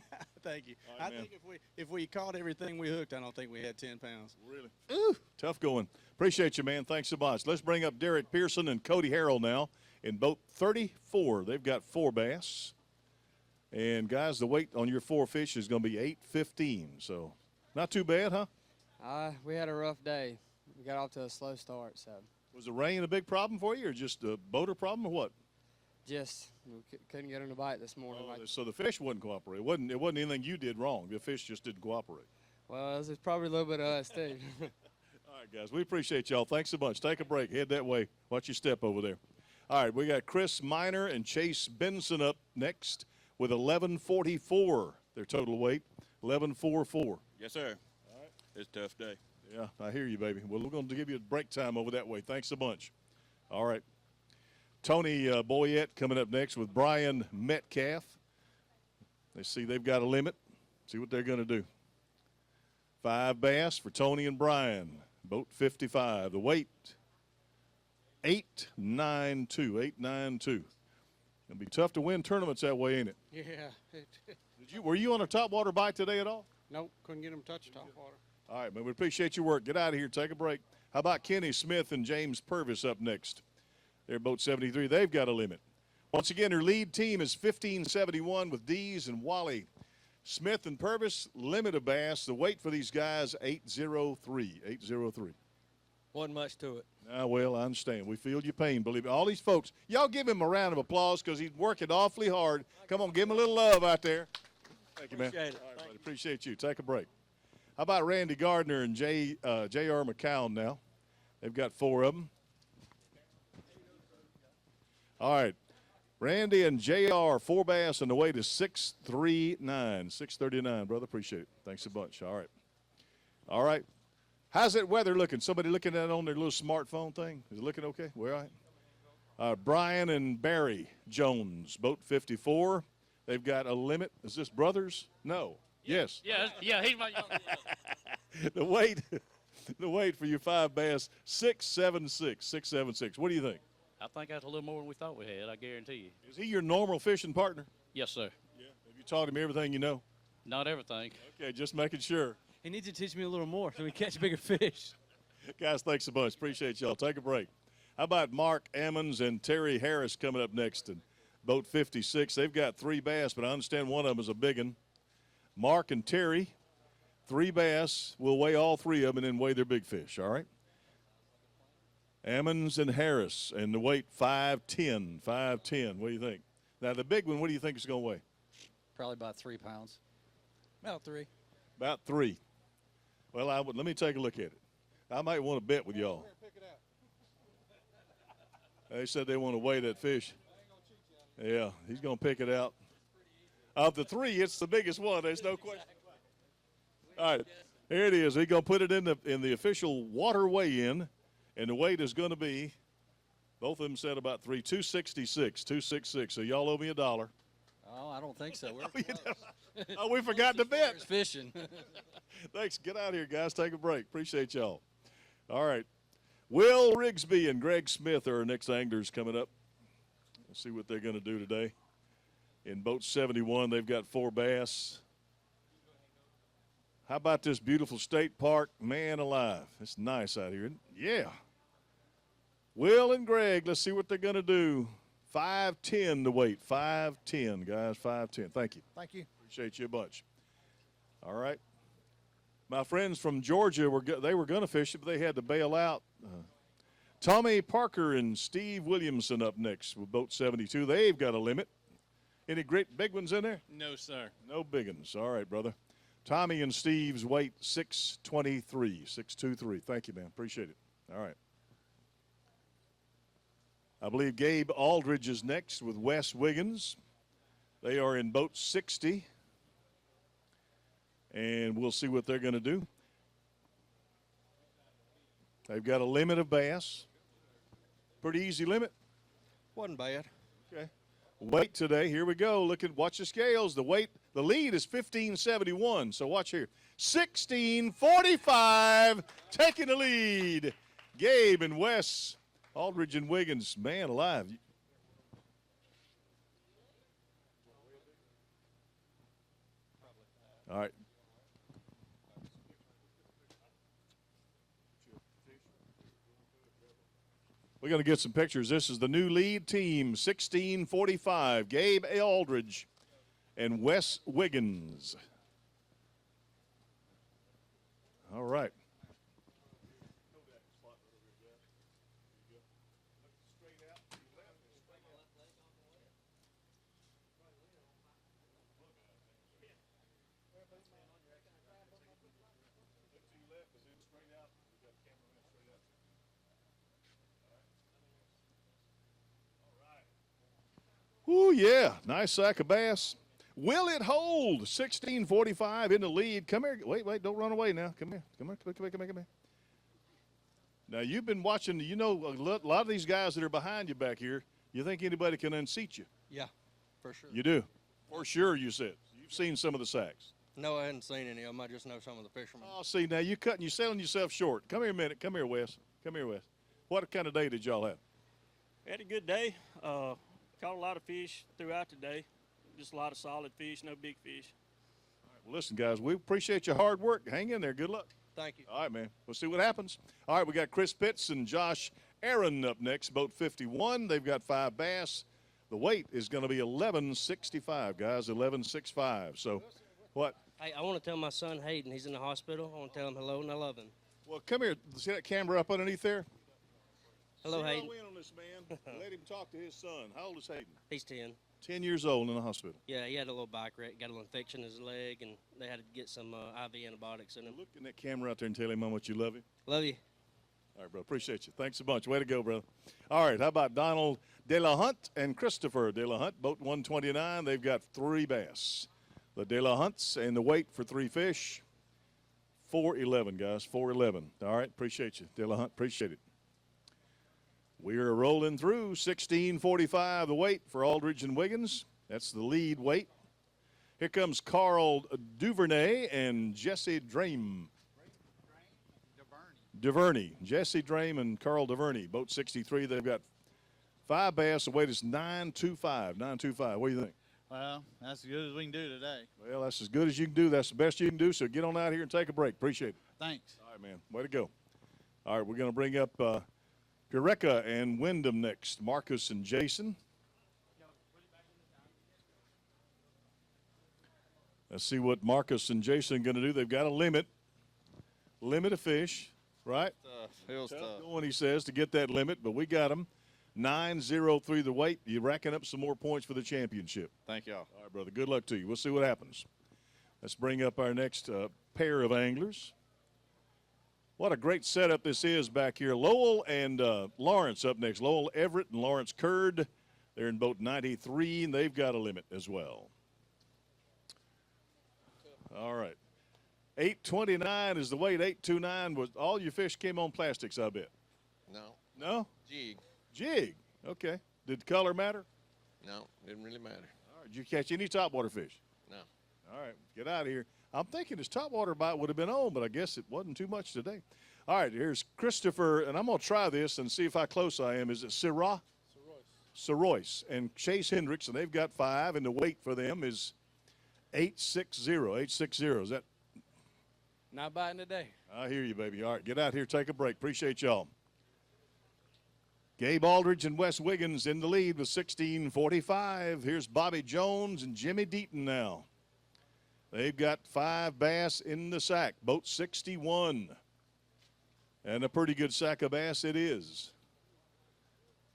C: Thank you.
A: Right,
C: I think if we caught everything we hooked, I don't think we had 10 pounds.
A: Really? Ooh, tough going. Appreciate you, man. Thanks so much. Let's bring up Derek Pearson and Cody Harrell now in boat 34. They've got 4 bass. And, guys, the weight on your 4 fish is going to be 815. So, not too bad, huh?
S: We had a rough day. We got off to a slow start. So,
A: was the rain a big problem for you, or just a boater problem, or what?
S: Just we couldn't get them to bite this morning.
A: So the fish wouldn't cooperate. It wasn't anything you did wrong. The fish just didn't cooperate.
S: Well, it's probably a little bit of us too.
A: All right, guys, we appreciate y'all. Thanks so much. Take a break. Head that way. Watch your step over there. All right, we got Chris Miner and Chase Benson up next with 1144. Their total weight, 1144.
H: Yes, sir. All right. It's a tough day.
A: Yeah, I hear you, baby. Well, we're going to give you a break time over that way. Thanks a bunch. All right. Tony Boyette coming up next with Brian Metcalf. They see they've got a limit. See what they're going to do. 5 bass for Tony and Brian. Boat 55. The weight, 892. 892. It'll be tough to win tournaments that way, ain't it?
S: Yeah.
A: Were you on a topwater bite today at all?
S: Nope, couldn't get them to touch top water.
A: All right, man, we appreciate your work. Get out of here. Take a break. How about Kenny Smith and James Purvis up next? They're boat 73. They've got a limit. Once again, their lead team is 1571 with Dees and Wally. Smith and Purvis, limit of bass. The weight for these guys, 803. 803.
T: Wasn't much to it.
A: Well, I understand. We feel your pain, believe me. All these folks, y'all give him a round of applause because he's working awfully hard. Come on, give him a little love out there. Thank you, man.
T: Appreciate it.
A: All right, buddy, appreciate you. Take a break. How about Randy Gardner and J.R. McCown now? They've got 4 of them. All right. Randy and JR, 4 bass, and the weight is 639. 639, brother. Appreciate it. Thanks a bunch. All right. All right. How's that weather looking? Somebody looking at it on their little smartphone thing? Is it looking okay? We're all right. Brian and Barry Jones, boat 54. They've got a limit. Is this brothers? No. Yes.
T: Yeah, he's my young
A: The weight for your 5 bass, 676. 676. What do you think?
T: I think that's a little more than we thought we had, I guarantee you.
A: Is he your normal fishing partner?
T: Yes, sir.
A: Yeah. Have you taught him everything you know?
T: Not everything.
A: Okay, just making sure.
T: He needs to teach me a little more so we catch bigger fish.
A: Guys, thanks a bunch. Appreciate y'all. Take a break. How about Mark Ammons and Terry Harris coming up next in boat 56? They've got 3 bass, but I understand one of them is a big one. Mark and Terry, 3 bass. We'll weigh all 3 of them and then weigh their big fish, all right? Ammons and Harris, and the weight 510. 510. What do you think? Now, the big one, what do you think it's going to weigh?
R: Probably about 3 pounds.
T: About 3.
A: About 3. Well, let me take a look at it. I might want to bet with y'all. They said they want to weigh that fish. Yeah, he's going to pick it out. Of the three, it's the biggest one. There's no question. All right, here it is. He's going to put it in the official water weigh-in, and the weight is going to be, both of them said about 266. So y'all owe me $1.
R: Oh, I don't think so.
A: Oh, we forgot to bet.
R: Fishing.
A: Thanks. Get out here, guys. Take a break. Appreciate y'all. All right. Will Rigsby and Greg Smith are our next anglers coming up. Let's see what they're going to do today. In boat 71, they've got 4 bass. How about this beautiful state park? Man alive. It's nice out here. Yeah. Will and Greg, let's see what they're going to do. 5'10" the weight. 5'10", guys. 5'10". Thank you.
U: Thank you.
A: Appreciate you a bunch. All right. My friends from Georgia, they were going to fish it, but they had to bail out. Tommy Parker and Steve Williamson up next with boat 72. They've got a limit. Any great big ones in there?
F: No, sir.
A: No big ones. All right, brother. Tommy and Steve's weight 623. 623. Thank you, man. Appreciate it. All right. I believe Gabe Aldridge is next with Wes Wiggins. They are in boat 60. And we'll see what they're going to do. They've got a limit of bass. Pretty easy limit.
R: Wasn't bad.
A: Okay. Weight today. Here we go. Watch the scales. The lead is 1571. So watch here. 1645 taking the lead. Gabe and Wes, Aldridge and Wiggins, man alive. All right. We're going to get some pictures. This is the new lead team, 1645. Gabe Aldridge and Wes Wiggins. All right. Ooh, yeah. Nice sack of bass. Will it hold? 1645 in the lead. Come here. Wait. Don't run away now. Come here. Come here. Now, you've been watching. You know a lot of these guys that are behind you back here, you think anybody can unseat you?
R: Yeah, for sure.
A: You do? For sure, you said. You've seen some of the sacks.
R: No, I hadn't seen any of them. I just know some of the fishermen.
A: Oh, see, now you're selling yourself short. Come here a minute. Come here, Wes. What kind of day did y'all have?
V: We had a good day. Caught a lot of fish throughout the day. Just a lot of solid fish, no big fish.
A: All right, well, listen, guys, we appreciate your hard work. Hang in there. Good luck.
R: Thank you.
A: All right, man. We'll see what happens. All right, we got Chris Pitts and Josh Aaron up next, boat 51. They've got 5 bass. The weight is going to be 1165, guys, 1165. So, what?
S: Hey, I want to tell my son Hayden, he's in the hospital. I want to tell him hello and I love him.
A: Well, come here. See that camera up underneath there?
S: Hello, Hayden.
A: Zero in on this man. Let him talk to his son. How old is Hayden?
S: He's 10.
A: 10 years old in the hospital.
S: Yeah, he had a little bike wreck, got a little infection in his leg, and they had to get some IV antibiotics in him.
A: Look in that camera out there and tell him how much you love him.
S: Love you.
A: All right, bro. Appreciate you. Thanks a bunch. Way to go, brother. All right, how about Donald De La Hunt and Christopher De La Hunt, boat 129. They've got 3 bass. The De La Hunts and the weight for 3 fish, 411, guys, 411. All right, appreciate you, De La Hunt. Appreciate it. We are rolling through 1645, the weight for Aldridge and Wiggins. That's the lead weight. Here comes Carl Duvernay and Jesse Drame. Duvernay. Jesse Drame and Carl Duvernay, boat 63. They've got 5 bass. The weight is 925. 925. What do you think?
W: Well, that's as good as we can do today.
A: Well, that's as good as you can do. That's the best you can do. So get on out here and take a break. Appreciate it.
W: Thanks.
A: All right, man. Way to go. All right, we're going to bring up Eureka and Wyndham next. Marcus and Jason. Let's see what Marcus and Jason are going to do. They've got a limit of fish, right?
W: Tough
A: going, he says, to get that limit, but we got them. 903 the weight. You're racking up some more points for the championship.
W: Thank y'all.
A: All right, brother. Good luck to you. We'll see what happens. Let's bring up our next pair of anglers. What a great setup this is back here. Lowell and Lawrence up next. Lowell Everett and Lawrence Curd. They're in boat 93, and they've got a limit as well. All right. 829 is the weight. 829 was all your fish came on plastics, I bet.
B: No.
A: No?
B: Jig.
A: Jig. Okay. Did color matter?
B: No, didn't really matter.
A: All right. Did you catch any topwater fish?
B: No.
A: All right. Get out of here. I'm thinking his topwater bite would have been on, but I guess it wasn't too much today. All right. Here's Christopher, and I'm going to try this and see if how close I am. Is it Syrah? Soroyce and Chase Hendricks, and they've got 5, and the weight for them is 860. 860. Is that?
M: Not biting today.
A: I hear you, baby. All right, get out here, take a break. Appreciate y'all. Gabe Aldridge and Wes Wiggins in the lead with 16:45. Here's Bobby Jones and Jimmy Deaton now. They've got 5 bass in the sack, boat 61. And a pretty good sack of bass it is.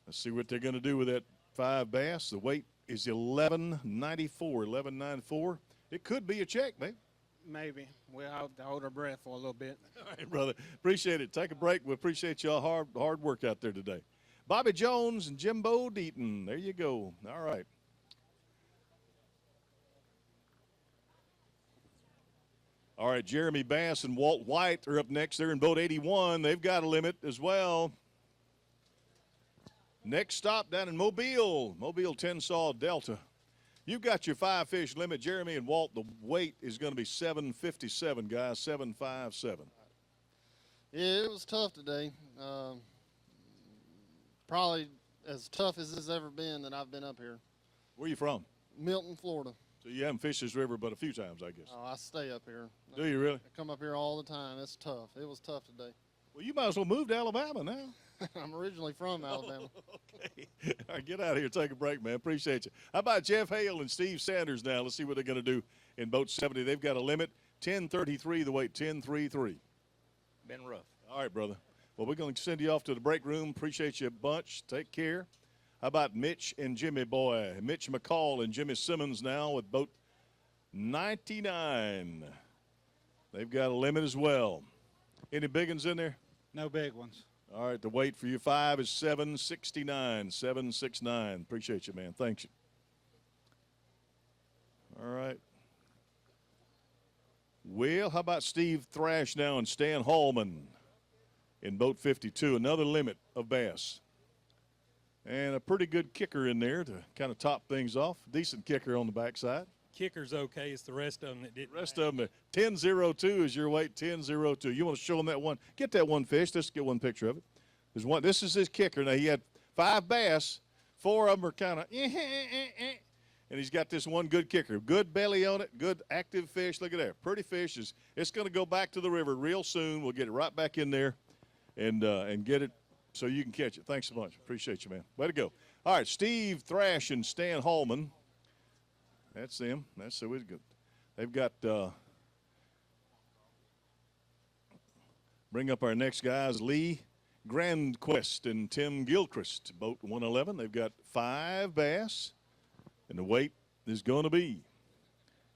A: Let's see what they're going to do with that 5 bass. The weight is 1194. 1194. It could be a check, maybe.
L: Maybe. We'll hold our breath for a little bit.
A: All right, brother. Appreciate it. Take a break. We appreciate y'all hard work out there today. Bobby Jones and Jimbo Deaton. There you go. All right. All right, Jeremy Bass and Walt White are up next. They're in boat 81. They've got a limit as well. Next stop down in Mobile, Mobile Tensaw Delta. You've got your 5-fish limit, Jeremy and Walt. The weight is going to be 757, guys, 757.
R: Yeah, it was tough today. Probably as tough as it's ever been that I've been up here.
A: Where are you from?
R: Milton, Florida.
A: So you haven't fished this river but a few times, I guess.
R: Oh, I stay up here.
A: Do you really?
R: I come up here all the time. It's tough. It was tough today.
A: Well, you might as well move to Alabama now.
R: I'm originally from Alabama.
A: Okay. All right, get out of here. Take a break, man. Appreciate you. How about Jeff Hale and Steve Sanders now? Let's see what they're going to do in boat 70. They've got a limit, 1033, the weight, 1033.
I: Been rough.
A: All right, brother. Well, we're going to send you off to the break room. Appreciate you a bunch. Take care. How about Mitch and Jimmy Boy? Mitch McCall and Jimmy Simmons now with boat 99. They've got a limit as well. Any big ones in there?
W: No big ones.
A: All right, the weight for you 5 is 769. 769. Appreciate you, man. Thanks you. All right. Well, how about Steve Thrash now and Stan Hallman in boat 52? Another limit of bass. And a pretty good kicker in there to kind of top things off. Decent kicker on the backside.
F: Kicker's okay. It's the rest of them that didn't.
A: Rest of them, 1002 is your weight, 1002. You want to show them that one? Get that one fish. Let's get one picture of it. There's one. This is his kicker. Now, he had 5 bass. 4 of them are kind of, and he's got this one good kicker. Good belly on it, good active fish. Look at that. Pretty fish. It's going to go back to the river real soon. We'll get it right back in there and get it so you can catch it. Thanks so much. Appreciate you, man. Way to go. All right, Steve Thrash and Stan Hallman. That's them. That's so good. They've got bring up our next guys, Lee Grandquest and Tim Gilchrist, boat 111. They've got 5 bass, and the weight is going to be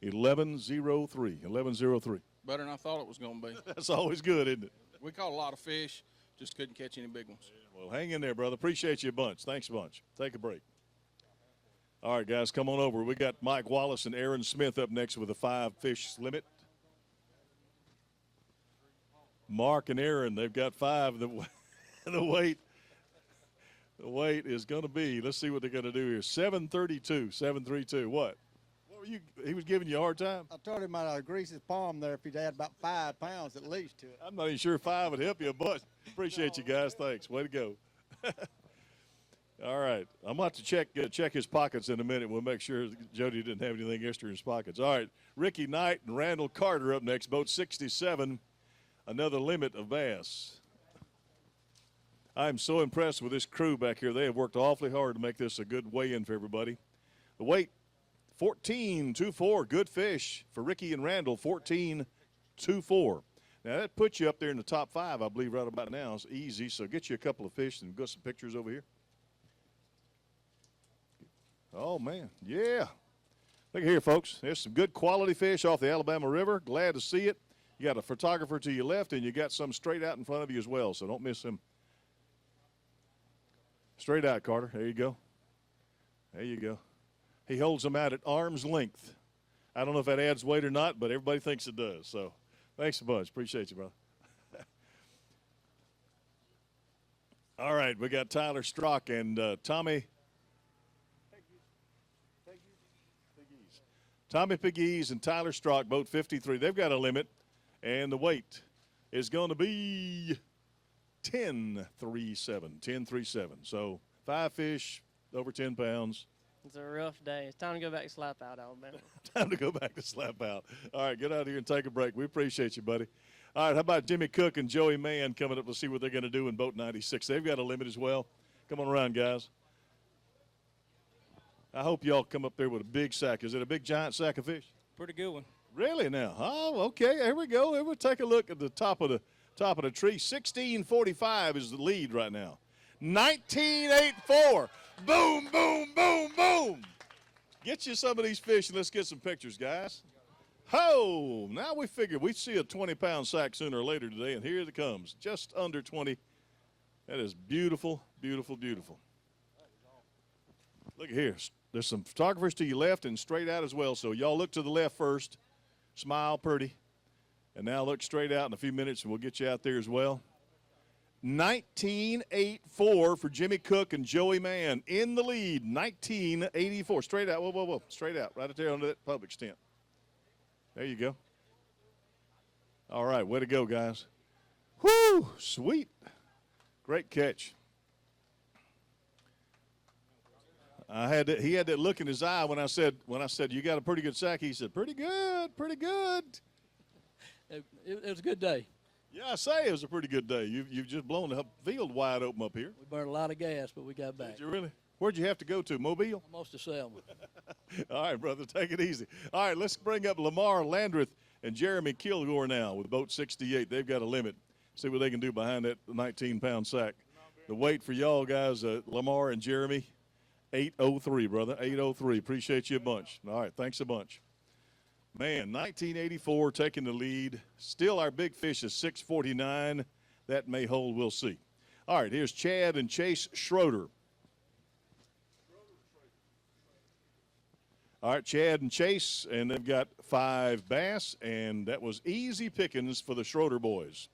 A: 1103. 1103.
G: Better than I thought it was going to be.
A: That's always good, isn't it?
G: We caught a lot of fish, just couldn't catch any big ones.
A: Well, hang in there, brother. Appreciate you a bunch. Thanks a bunch. Take a break. All right, guys, come on over. We got Mike Wallace and Aaron Smith up next with a 5-fish limit. Mark and Aaron, they've got 5. The weight is going to be, let's see what they're going to do here, 732, 732. What were you, he was giving you a hard time?
W: I told him I'd grease his palm there if he'd add about 5 pounds at least to it.
A: I'm not even sure 5 would help you, but appreciate you guys. Thanks. Way to go. All right. I'm about to check his pockets in a minute. We'll make sure Jody didn't have anything extra in his pockets. All right. Ricky Knight and Randall Carter up next. Boat 67. Another limit of bass. I'm so impressed with this crew back here. They have worked awfully hard to make this a good weigh-in for everybody. The weight, 14.24. Good fish for Ricky and Randall, 14.24. Now, that puts you up there in the top 5, I believe, right about now. It's easy. So get you a couple of fish and go some pictures over here. Oh, man. Yeah. Look here, folks. There's some good quality fish off the Alabama River. Glad to see it. You got a photographer to your left, and you got some straight out in front of you as well, so don't miss him. Straight out, Carter. There you go. There you go. He holds them out at arm's length. I don't know if that adds weight or not, but everybody thinks it does. So thanks a bunch. Appreciate you, brother. All right, we got Tyler Strock and Tommy Pegues and Tyler Strock, boat 53. They've got a limit, and the weight is going to be 10.37. So 5 fish, over 10 pounds.
D: It's a rough day. It's time to go back to slap out, Alabama.
A: Time to go back to slap out. All right, get out of here and take a break. We appreciate you, buddy. All right, how about Jimmy Cook and Joey Mann coming up? Let's see what they're going to do in boat 96. They've got a limit as well. Come on around, guys. I hope y'all come up there with a big sack. Is it a big, giant sack of fish?
F: Pretty good one.
A: Really now? Oh, okay. Here we go. Here we'll take a look at the top of the tree. 1645 is the lead right now. 1984. Boom, boom, boom, boom. Get you some of these fish and let's get some pictures, guys. Ho! Now we figure we'd see a 20-pound sack sooner or later today, and here it comes. Just under 20. That is beautiful, beautiful, beautiful. Look at here. There's some photographers to your left and straight out as well. So y'all look to the left first. Smile pretty. And now look straight out in a few minutes, and we'll get you out there as well. 1984 for Jimmy Cook and Joey Mann in the lead. 1984. Straight out. Whoa, whoa, whoa. Straight out. Right there under that Publix tent. There you go. All right. Way to go, guys. Whoo! Sweet. Great catch. He had that look in his eye when I said you got a pretty good sack. He said, pretty good, pretty good.
T: It was a good day.
A: Yeah, I say it was a pretty good day. You've just blown the field wide open up here.
T: We burned a lot of gas, but we got back.
A: Did you really? Where'd you have to go to? Mobile?
T: Almost to Selma.
A: All right, brother, take it easy. All right, let's bring up Lamar Landreth and Jeremy Kilgore now with boat 68. They've got a limit. See what they can do behind that 19-pound sack. The weight for y'all guys, Lamar and Jeremy, 803, brother, 803. Appreciate you a bunch. All right, thanks a bunch. Man, 1984 taking the lead. Still our big fish is 649. That may hold, we'll see. All right, here's Chad and Chase Schroeder. All right, Chad and Chase, and they've got 5 bass, and that was easy pickings for the Schroeder boys.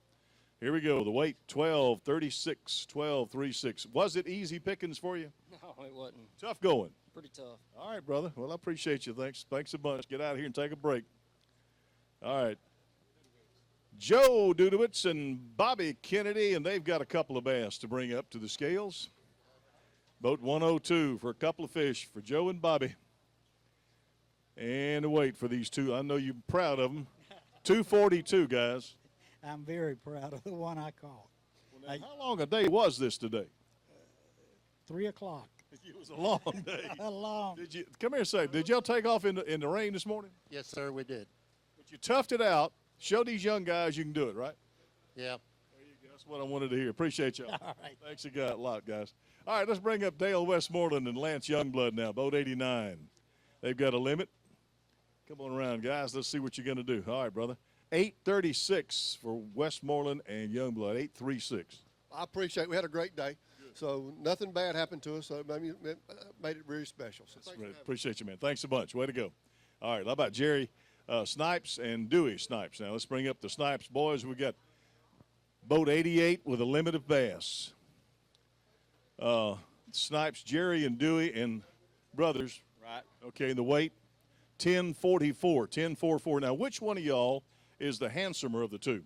A: Here we go, the weight, 1236, 1236. Was it easy pickings for you?
S: No, it wasn't.
A: Tough going.
S: Pretty tough.
A: All right, brother. Well, I appreciate you. Thanks a bunch. Get out of here and take a break. All right. Joe Dudowitz and Bobby Kennedy, and they've got a couple of bass to bring up to the scales. Boat 102 for a couple of fish for Joe and Bobby. And the weight for these two. I know you're proud of them. 242, guys.
L: I'm very proud of the one I caught.
A: Well, how long a day was this today?
L: 3 o'clock.
A: It was a long day.
L: A long.
A: Did you come here and say? Did y'all take off in the rain this morning?
R: Yes, sir, we did.
A: But you toughed it out. Show these young guys you can do it, right?
R: Yeah.
A: There you go. That's what I wanted to hear. Appreciate y'all.
L: All right.
A: Thanks a lot, guys. All right, let's bring up Dale Westmoreland and Lance Youngblood now. Boat 89. They've got a limit. Come on around, guys. Let's see what you're going to do. All right, brother. 836 for Westmoreland and Youngblood. 836.
J: I appreciate it. We had a great day. So nothing bad happened to us, so it made it really special. So
A: Appreciate you, man. Thanks a bunch. Way to go. All right, how about Jerry Snipes and Dewey Snipes? Now let's bring up the Snipes boys. We got boat 88 with a limit of bass. Snipes, Jerry, and Dewey and brothers.
S: Right.
A: Okay, the weight, 1044, 1044. Now, which one of y'all is the handsomer of the two?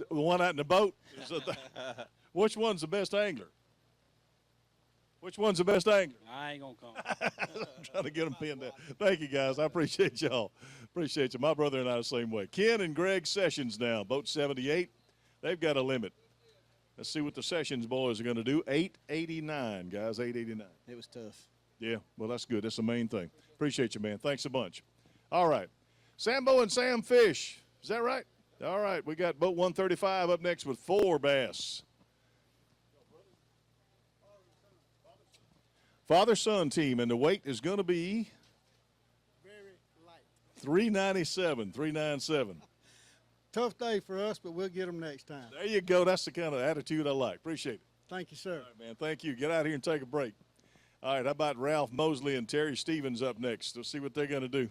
A: The one out in the boat? Which one's the best angler? Which one's the best angler?
T: I ain't going to come.
A: I'm trying to get them pinned down. Thank you, guys. I appreciate y'all. Appreciate you. My brother and I the same way. Ken and Greg Sessions now, boat 78. They've got a limit. Let's see what the Sessions boys are going to do. 889, guys, 889.
E: It was tough.
A: Yeah, well, that's good. That's the main thing. Appreciate you, man. Thanks a bunch. All right. Sambo and Sam Fish. Is that right? All right. We got boat 135 up next with 4 bass. Father-son team, and the weight is going to be 397, 397.
W: Tough day for us, but we'll get them next time.
A: There you go. That's the kind of attitude I like. Appreciate it.
W: Thank you, sir.
A: All right, man. Thank you. Get out here and take a break. All right, how about Ralph Mosley and Terry Stevens up next? Let's see what they're going to do.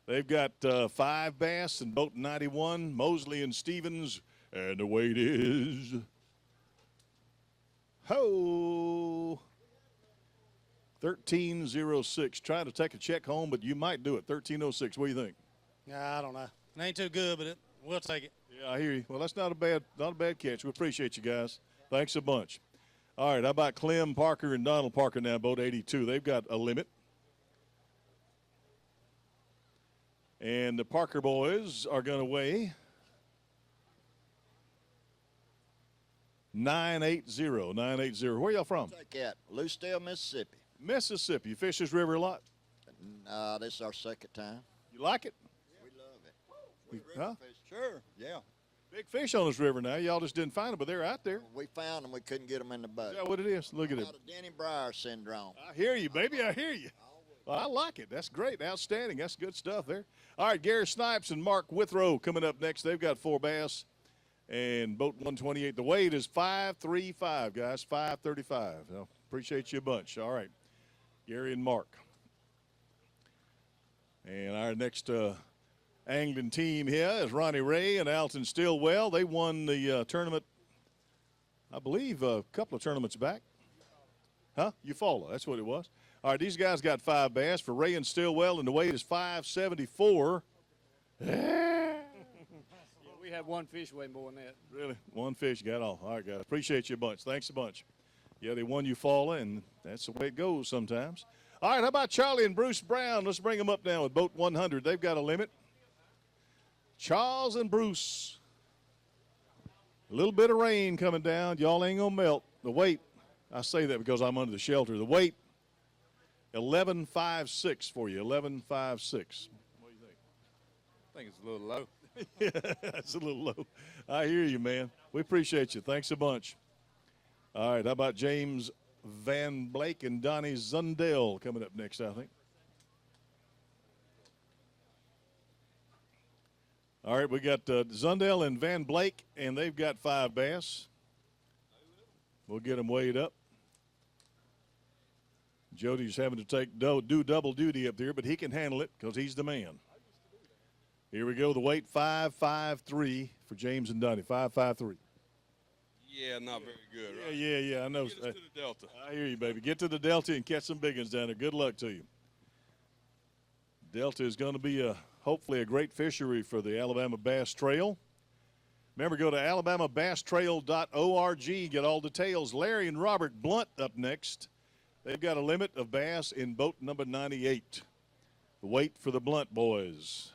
A: They've got 5 bass in boat 91, Mosley and Stevens, and the weight is 1306. Trying to take a check home, but you might do it. 1306. What do you think?
N: I don't know. It ain't too good, but we'll take it.
A: Yeah, I hear you. Well, that's not a bad catch. We appreciate you guys. Thanks a bunch. All right, how about Clem Parker and Donald Parker now, boat 82? They've got a limit. And the Parker boys are going to weigh 980. 980. Where y'all from?
O: Take that. Lucedale, Mississippi.
A: Mississippi. You fish this river a lot?
O: This is our second time.
A: You like it?
O: We love it.
A: Huh?
O: Sure, yeah.
A: Big fish on this river now. Y'all just didn't find them, but they're out there.
O: We found them. We couldn't get them in the boat.
A: Yeah, what it is. Look at it.
O: Denny Breyer syndrome.
A: I hear you, baby. I hear you. Well, I like it. That's great. Outstanding. That's good stuff there. All right, Gary Snipes and Mark Withrow coming up next. They've got 4 bass and boat 128. The weight is 535, guys, 535. So appreciate you a bunch. All right, Gary and Mark. And our next angling team here is Ronnie Ray and Alton Stillwell. They won the tournament, I believe, a couple of tournaments back. Huh? Eufaula, that's what it was. All right, these guys got 5 bass for Ray and Stillwell, and the weight is 574.
F: We have one fish weigh more than that.
A: Really? One fish got all. All right, guys. Appreciate you a bunch. Thanks a bunch. Yeah, they won Eufaula, and that's the way it goes sometimes. All right, how about Charlie and Bruce Brown? Let's bring them up now with boat 100. They've got a limit. Charles and Bruce. A little bit of rain coming down. Y'all ain't going to melt. The weight, I say that because I'm under the shelter. The weight, 11.56 for you, 11.56. What do you think?
I: I think it's a little low.
A: Yeah, that's a little low. I hear you, man. We appreciate you. Thanks a bunch. All right, how about James Van Blake and Donnie Zundell coming up next, I think. All right, we got Zundell and Van Blake, and they've got 5 bass. We'll get them weighed up. Jody's having to do double duty up there, but he can handle it because he's the man. Here we go. The weight 553 for James and Donnie. 553.
H: Yeah, not very good, right?
A: Yeah. I know.
H: Get us to the Delta.
A: I hear you, baby. Get to the Delta and catch some big ones down there. Good luck to you. Delta is going to be hopefully a great fishery for the Alabama Bass Trail. Remember, go to alabamabasstrail.org. Get all details. Larry and Robert Blunt up next. They've got a limit of bass in boat number 98. The weight for the Blunt boys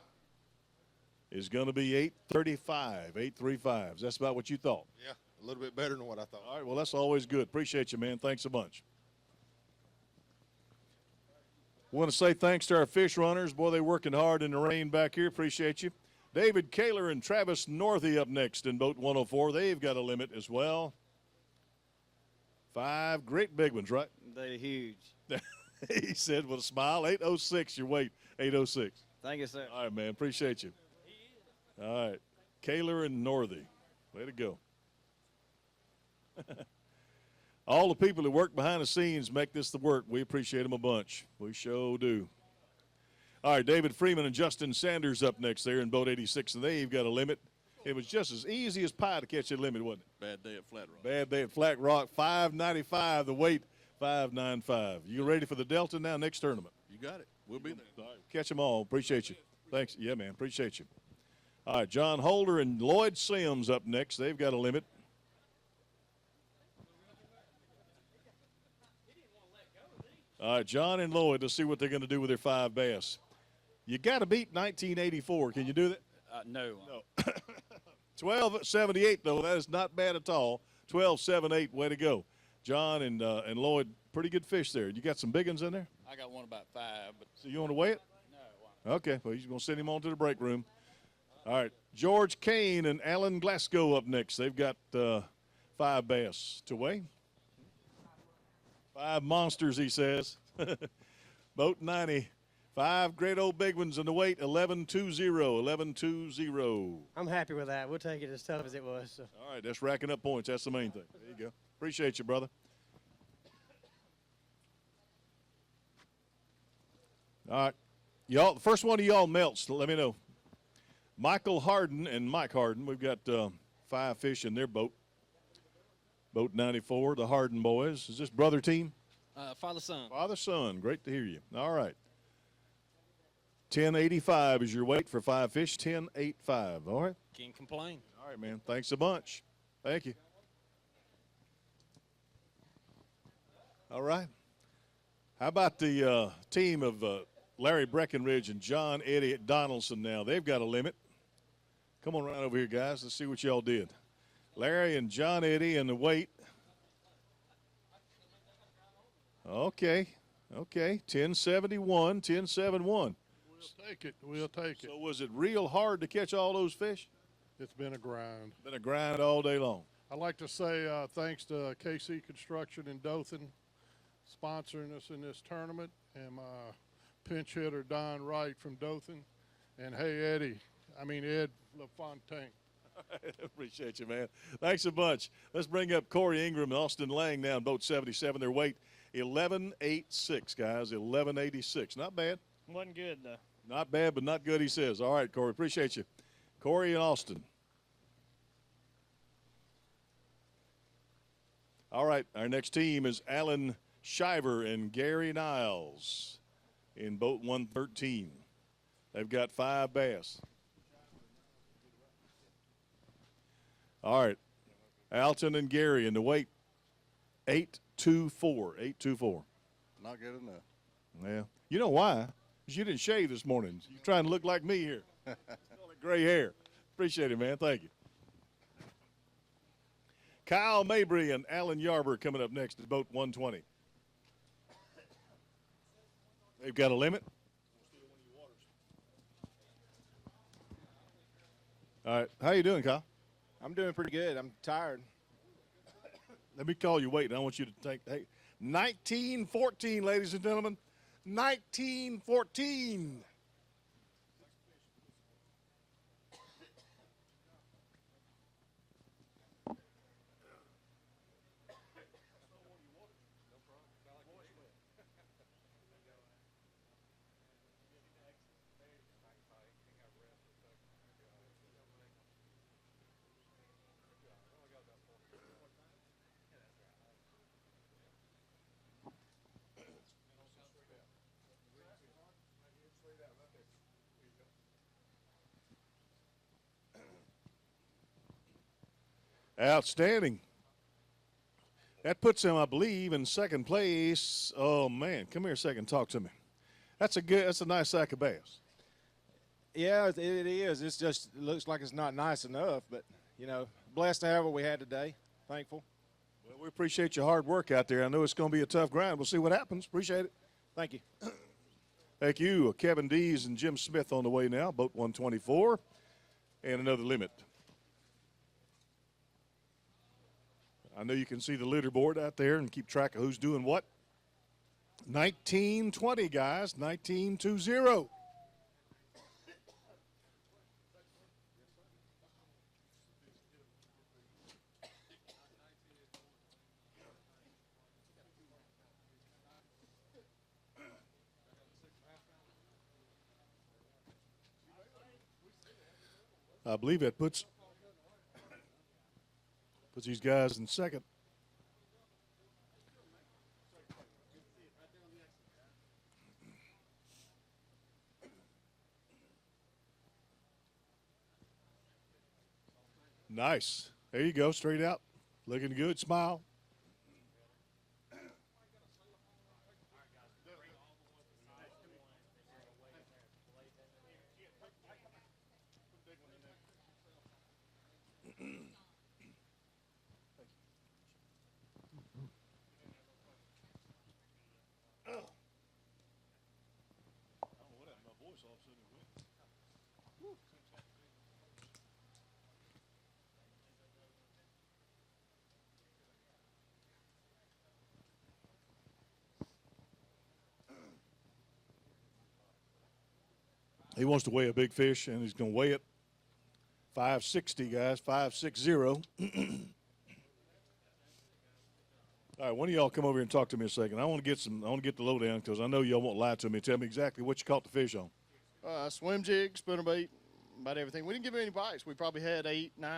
A: is going to be 835, 835. That's about what you thought.
Q: Yeah, a little bit better than what I thought.
A: All right, well, that's always good. Appreciate you, man. Thanks a bunch. Want to say thanks to our fish runners. Boy, they're working hard in the rain back here. Appreciate you. David Kaler and Travis Northey up next in boat 104. They've got a limit as well. 5 great big ones, right?
E: They're huge.
A: He said with a smile, 806 your weight, 806.
E: Thank you, sir.
A: All right, man, appreciate you. All right, Kaler and Northey, way to go. All the people that work behind the scenes make this the work. We appreciate them a bunch. We sure do. All right, David Freeman and Justin Sanders up next there in boat 86, and they've got a limit. It was just as easy as pie to catch that limit, wasn't it?
H: Bad day at Flat Rock.
A: Bad day at Flat Rock, 595, the weight, 595. You ready for the Delta now, next tournament?
H: You got it. We'll be there.
A: All right, catch them all. Appreciate you. Thanks. Yeah, man, appreciate you. All right, John Holder and Lloyd Sims up next. They've got a limit. All right, John and Lloyd, let's see what they're going to do with their 5 bass. You got to beat 1984. Can you do that?
F: No.
A: 12.78, though. That is not bad at all. 12.78, way to go. John and Lloyd, pretty good fish there. You got some big ones in there?
F: I got one about 5. But
A: So you want to weigh it? No. Okay, well, you're going to send him on to the break room. All right, George Kane and Alan Glasgow up next. They've got 5 bass to weigh. 5 monsters, he says. Boat 90, 5 great old big ones in the weight, 11-2-0, 11-2-0.
D: I'm happy with that. We'll take it as tough as it was. So.
A: All right, that's racking up points. That's the main thing. There you go. Appreciate you, brother. All right. Y'all, the first one of y'all melts, let me know. Michael Harden and Mike Harden. We've got 5 fish in their boat. Boat 94, the Harden boys. Is this brother team?
F: Father-son.
A: Father-son. Great to hear you. All right. 1085 is your weight for 5 fish. 1085. All right.
F: Can't complain.
A: All right, man. Thanks a bunch. Thank you. All right. How about the team of Larry Breckenridge and John Eddie Donaldson now? They've got a limit. Come on right over here, guys. Let's see what y'all did. Larry and John Eddie and the weight. Okay. 1071, 1071.
K: We'll take it. We'll take it.
A: So was it real hard to catch all those fish?
K: It's been a grind.
A: Been a grind all day long.
K: I'd like to say thanks to KC Construction in Dothan sponsoring us in this tournament, and my pinch hitter Don Wright from Dothan, and Ed LaFontaine.
A: Appreciate you, man. Thanks a bunch. Let's bring up Corey Ingram and Austin Lang now in boat 77. Their weight 1186, guys. 1186. Not bad.
V: Wasn't good though.
A: Not bad, but not good, he says. All right, Corey. Appreciate you. Corey and Austin. All right, our next team is Alan Shiver and Gary Niles in boat 113. They've got 5 bass. All right, Alton and Gary in the weight 824. 824.
Q: Not good enough.
A: Yeah. You know why? Because you didn't shave this morning. You're trying to look like me here. Gray hair. Appreciate it, man. Thank you. Kyle Mabry and Alan Yarber coming up next at boat 120. They've got a limit. All right. How you doing, Kyle?
P: I'm doing pretty good. I'm tired.
A: Let me call you. Wait, I want you to take. Hey, 1914, ladies and gentlemen. 1914. Outstanding. That puts him, I believe, in second place. Oh man, come here a second, talk to me. That's a nice sack of bass.
P: Yeah, it is. It's just it looks like it's not nice enough, but blessed to have what we had today. Thankful.
A: Well, we appreciate your hard work out there. I know it's going to be a tough grind. We'll see what happens. Appreciate it.
P: Thank you.
A: Thank you. Kevin Dees and Jim Smith on the way now, boat 124, and another limit. I know you can see the leaderboard out there and keep track of who's doing what. 1920, guys. 1920. I believe that puts these guys in second. Nice. There you go, straight out. Looking good, smile. He wants to weigh a big fish, and he's going to weigh it 560, guys, 560. All right, one of y'all come over here and talk to me a second. I want to get the lowdown because I know y'all won't lie to me. Tell me exactly what you caught the fish on.
W: Swim jig, spinnerbait, about everything. We didn't give him any bites. We probably had 8, 9.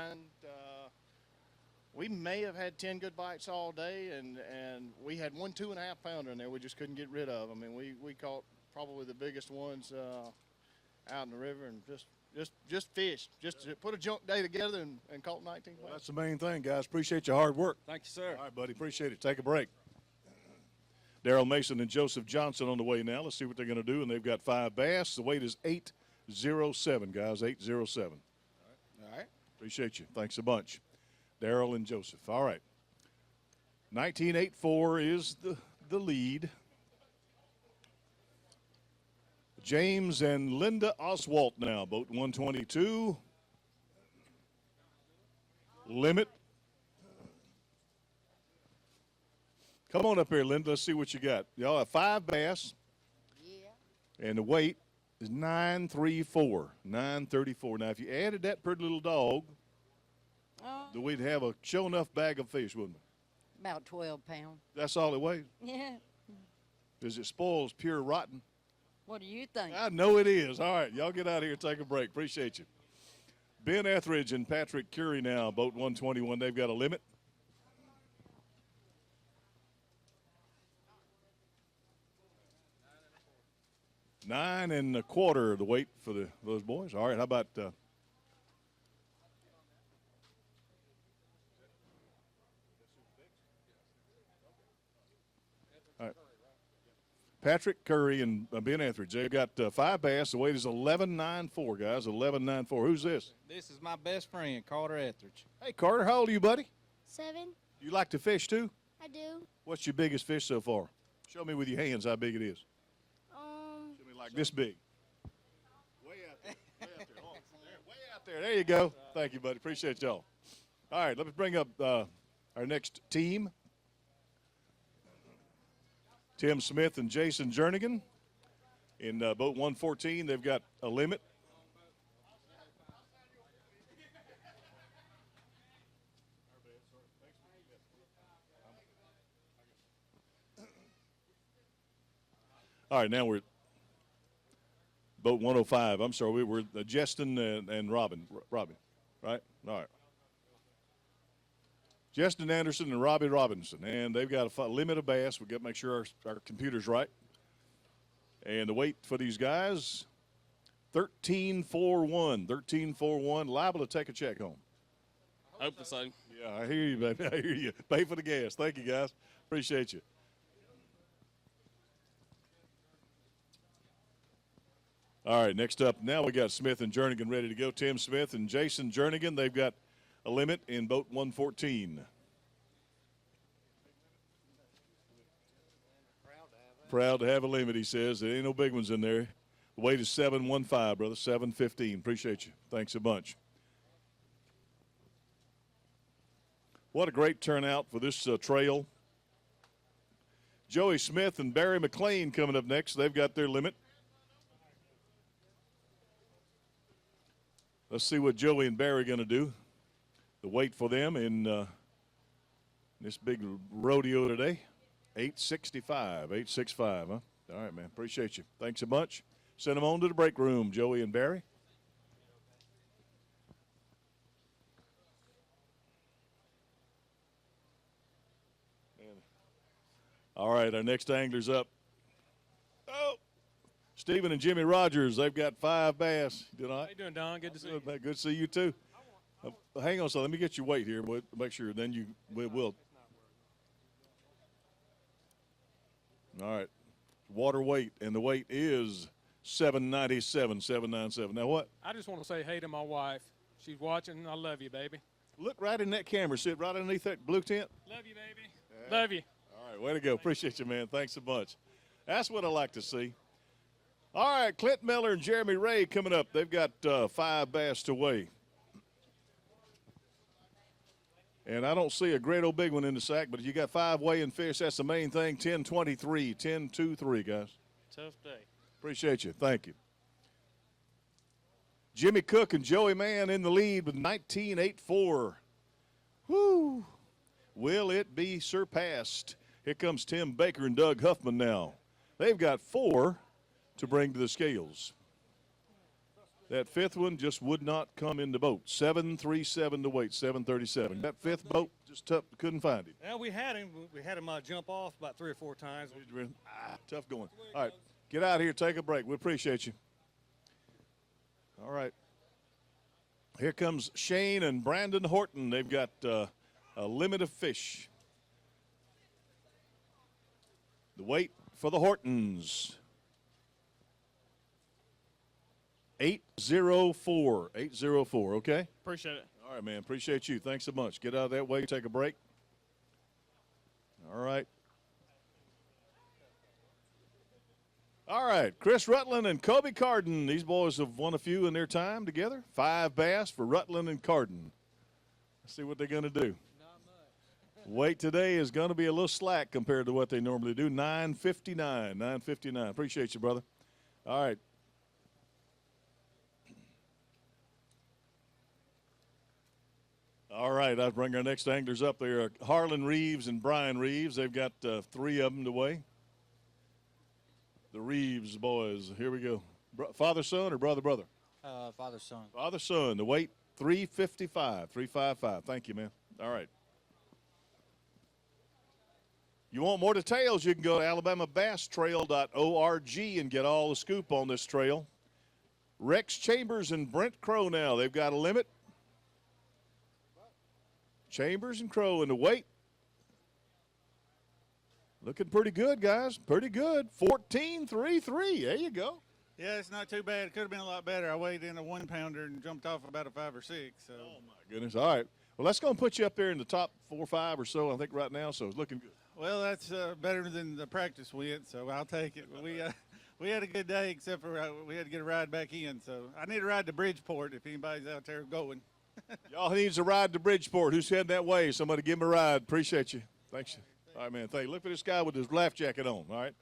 W: We may have had 10 good bites all day, and we had one 2.5 pounder in there we just couldn't get rid of. I mean, we caught probably the biggest ones out in the river, and just fish. Just put a junk day together and caught 19 bites.
A: Well, that's the main thing, guys. Appreciate your hard work.
F: Thank you, sir.
A: All right, buddy. Appreciate it. Take a break. Daryl Mason and Joseph Johnson on the way now. Let's see what they're going to do, and they've got 5 bass. The weight is 807, guys, 807.
W: All right.
A: Appreciate you. Thanks a bunch. Daryl and Joseph. All right. 1984 is the lead. James and Linda Oswalt now, boat 122. Limit. Come on up here, Linda. Let's see what you got. Y'all have 5 bass. Yeah. And the weight is 934. 934. Now, if you added that pretty little dog, we'd have a show enough bag of fish, wouldn't we?
B: About 12 pounds.
A: That's all it weighs?
B: Yeah.
A: Because it spoils pure rotten.
B: What do you think?
A: I know it is. All right, y'all get out of here and take a break. Appreciate you. Ben Etheridge and Patrick Curry now, boat 121. They've got a limit. $9.25 the weight for those boys. All right, how about all right. Patrick Curry and Ben Etheridge. They've got 5 bass. The weight is 11.94, guys. 11.94. Who's this?
C: This is my best friend, Carter Etheridge.
A: Hey, Carter. How old are you, buddy?
U: 7.
A: You like to fish too?
U: I do.
A: What's your biggest fish so far? Show me with your hands how big it is. Show me like this big. Way out there. Way out there. Way out there. There you go. Thank you, buddy. Appreciate y'all. All right, let's bring up our next team. Tim Smith and Jason Jernigan in boat 114. They've got a limit. All right, now we're at boat 105. I'm sorry, we're Justin and Robin, right? All right. Justin Anderson and Robbie Robinson, and they've got a limit of bass. We've got to make sure our computer's right. And the weight for these guys, 1341. 1341, liable to take a check home.
F: Hope so.
A: Yeah, I hear you, baby. I hear you. Pay for the gas. Thank you, guys. Appreciate you. All right, next up, now we got Smith and Jernigan ready to go. Tim Smith and Jason Jernigan, they've got a limit in boat 114. Proud to have a limit, he says. There ain't no big ones in there. The weight is 715, brother, 715. Appreciate you. Thanks a bunch. What a great turnout for this trail. Joey Smith and Barry McLean coming up next. They've got their limit. Let's see what Joey and Barry are going to do. The weight for them in this big rodeo today, 865, 865, huh? All right, man, appreciate you. Thanks a bunch. Send them on to the break room, Joey and Barry. All right, our next angler's up. Oh, Stephen and Jimmy Rogers, they've got 5 bass. Did I?
M: How you doing, Don? Good to see you.
A: Man, good to see you, too. Hang on a second. Let me get your weight here. We'll make sure. Then we will. All right. Water weight, and the weight is 797, 797. Now what?
M: I just want to say hey to my wife. She's watching. I love you, baby.
A: Look right in that camera. Sit right underneath that blue tent.
M: Love you, baby. Yeah. Love you.
A: All right. Way to go. Appreciate you, man. Thanks a bunch. That's what I like to see. All right. Clint Miller and Jeremy Ray coming up. They've got 5 bass to weigh. And I don't see a great old big one in the sack, but if you got 5 weighing fish, that's the main thing. 10-23, 10-2-3, guys.
V: Tough day.
A: Appreciate you. Thank you. Jimmy Cook and Joey Mann in the lead with 19.84. Woo! Will it be surpassed? Here comes Tim Baker and Doug Huffman now. They've got 4 to bring to the scales. That 5th one just would not come in the boat. 7.37 to wait, 7.37. That 5th boat just tough, couldn't find him.
N: Yeah, we had him. We had him jump off about 3 or 4 times.
A: Tough going. All right, get out of here, take a break. We appreciate you. All right. Here comes Shane and Brandon Horton. They've got a limit of fish. The weight for the Hortons, 804. 804, okay?
V: Appreciate it.
A: All right, man. Appreciate you. Thanks so much. Get out of that way. Take a break. All right. All right. Chris Rutland and Kobe Carden. These boys have won a few in their time together. 5 bass for Rutland and Carden. Let's see what they're going to do. Weight today is going to be a little slack compared to what they normally do. 959. 959. Appreciate you, brother. All right. All right, I'll bring our next anglers up there. Harlan Reeves and Brian Reeves. They've got 3 of them to weigh. The Reeves boys. Here we go. Father, son, or brother, brother?
C: Father, son.
A: Father, son. The weight, 355. 355. Thank you, man. All right. You want more details, you can go to alabamabasstrail.org and get all the scoop on this trail. Rex Chambers and Brent Crow now. They've got a limit. Chambers and Crow in the weight. Looking pretty good, guys. Pretty good. 14.33. There you go.
N: Yeah, it's not too bad. It could have been a lot better. I weighed in a 1-pounder and jumped off about a 5 or 6. So.
A: Oh, my goodness. All right. Well, that's going to put you up there in the top 4 or 5 or so, I think, right now. So it's looking good.
N: Well, that's better than the practice went, so I'll take it. We had a good day, except for we had to get a ride back in. So I need a ride to Bridgeport if anybody's out there going.
A: Y'all needs a ride to Bridgeport. Who's heading that way? Somebody give him a ride. Appreciate you. Thanks. All right, man. Thank you. Look for this guy with his life jacket on. All right.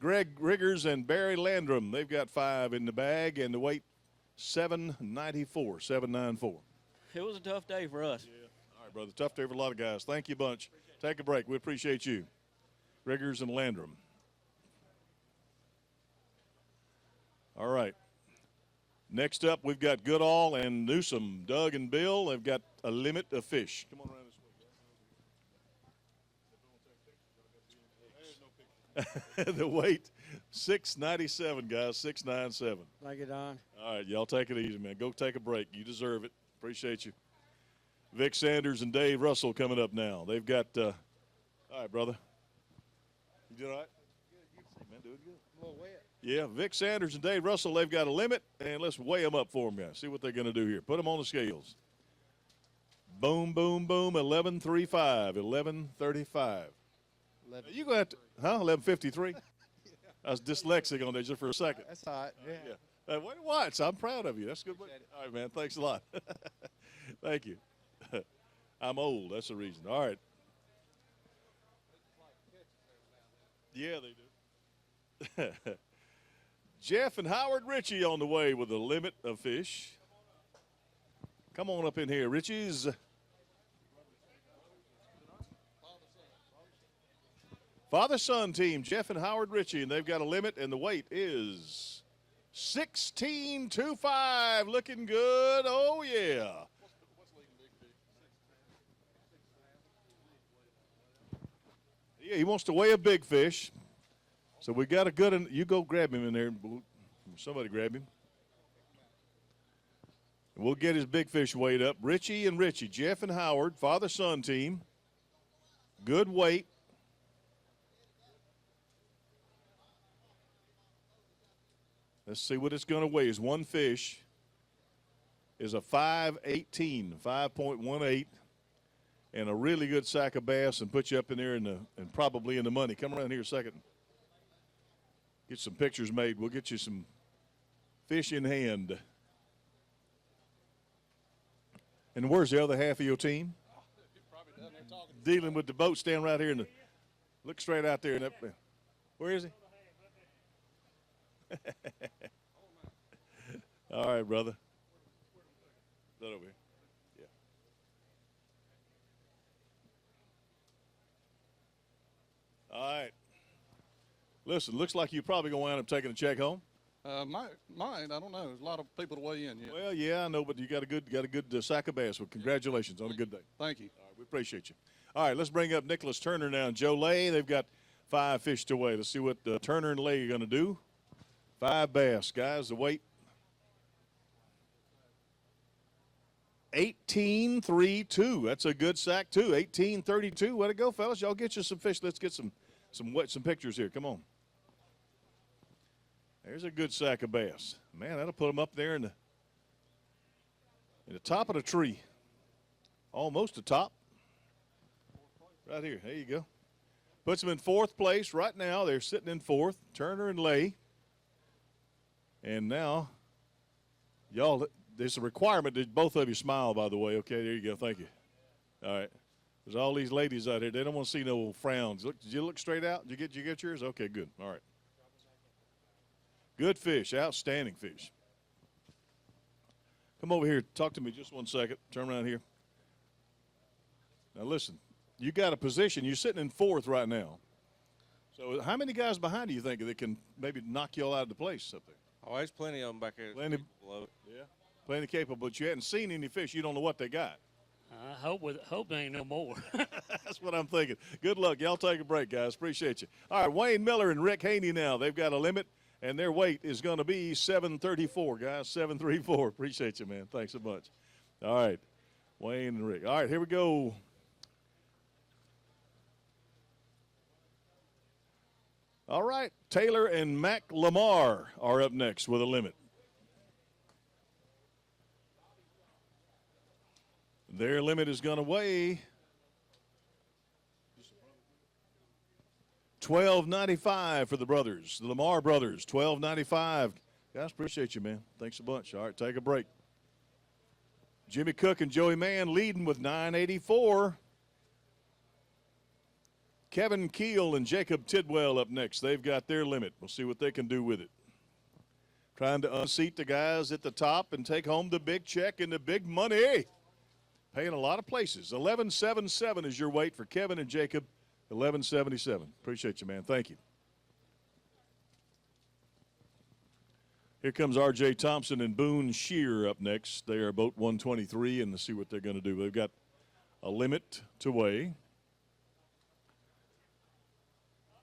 A: Greg Riggers and Barry Landrum. They've got 5 in the bag, and the weight 794. 794.
T: It was a tough day for us.
A: Yeah. All right, brother. Tough day for a lot of guys. Thank you a bunch. Take a break. We appreciate you. Riggers and Landrum. All right. Next up, we've got Goodall and Newsom. Doug and Bill, they've got a limit of fish. Come on around this way. The weight, 697, guys, 697.
D: Thank you, Don.
A: All right, y'all take it easy, man. Go take a break. You deserve it. Appreciate you. Vic Sanders and Dave Russell coming up now. They've got, all right, brother. You doing all right? Good. Man, doing good.
W: A little wet.
A: Yeah, Vic Sanders and Dave Russell, they've got a limit, and let's weigh them up for them, guys. See what they're going to do here. Put them on the scales. Boom, boom, boom, 11.35, 11.35. You going to have to, 11.53? I was dyslexic on there just for a second.
W: That's hot. Yeah.
A: Watch, I'm proud of you. That's good. All right, man, thanks a lot. Thank you. I'm old, that's the reason. All right. Yeah, they do. Jeff and Howard Ritchie on the way with a limit of fish. Come on up in here, Ritchie's. Father-son team, Jeff and Howard Ritchie, and they've got a limit, and the weight is 16.25. Looking good. Oh, yeah. Yeah, he wants to weigh a big fish. So we got a good one. You go grab him in there. Somebody grab him. And we'll get his big fish weighed up. Richie and Richie, Jeff and Howard, father-son team. Good weight. Let's see what it's going to weigh. Is one fish is a 5.18, 5.18. And a really good sack of bass and put you up in there and probably in the money. Come around here a second. Get some pictures made. We'll get you some fish in hand. And where's the other half of your team? Dealing with the boat. Stand right here and look straight out there. Where is he? All right, brother. that over here? Yeah. All right. Listen, looks like you're probably going to wind up taking a check home.
F: Might. I don't know. There's a lot of people to weigh in yet.
A: Well, yeah, I know, but you got a good sack of bass. Well, congratulations on a good day.
F: Thank you.
A: All right, we appreciate you. All right, let's bring up Nicholas Turner now and Joe Lay. They've got 5 fish to weigh. Let's see what Turner and Lay are going to do. 5 bass, guys. The weight 18.32. That's a good sack too. 18.32. Way to go, fellas! Y'all get you some fish. Let's get some pictures here. Come on. There's a good sack of bass. Man, that'll put them up there in the top of the tree. Almost the top. Right here. There you go. Puts them in 4th place right now. They're sitting in 4th. Turner and Lay. And now, y'all, there's a requirement that both of you smile, by the way. Okay, there you go. Thank you. All right. There's all these ladies out here. They don't want to see no frowns. Look, did you look straight out? Did you get yours? Okay, good. All right. Good fish. Outstanding fish. Come over here. Talk to me just 1 second. Turn around here. Now, listen. You got a position. You're sitting in 4th right now. So how many guys behind you think that can maybe knock you all out of the place up there?
H: Oh, there's plenty of them back there.
A: Plenty. Yeah. Plenty capable, but you hadn't seen any fish. You don't know what they got.
G: I hope there ain't no more.
A: That's what I'm thinking. Good luck. Y'all take a break, guys. Appreciate you. All right, Wayne Miller and Rick Haney now. They've got a limit, and their weight is going to be 734, guys. 734. Appreciate you, man. Thanks so much. All right, Wayne and Rick. All right, here we go. All right, Taylor and Mac Lamar are up next with a limit. Their limit is going to weigh $12.95 for the brothers, the Lamar brothers, $12.95. Guys, appreciate you, man. Thanks a bunch. All right, take a break. Jimmy Cook and Joey Mann leading with $9.84. Kevin Keel and Jacob Tidwell up next. They've got their limit. We'll see what they can do with it. Trying to unseat the guys at the top and take home the big check and the big money. Paying a lot of places. 11.77 is your weight for Kevin and Jacob. 11.77. Appreciate you, man. Thank you. Here comes R.J. Thompson and Boone Shear up next. They are boat 123, and let's see what they're going to do. They've got a limit to weigh.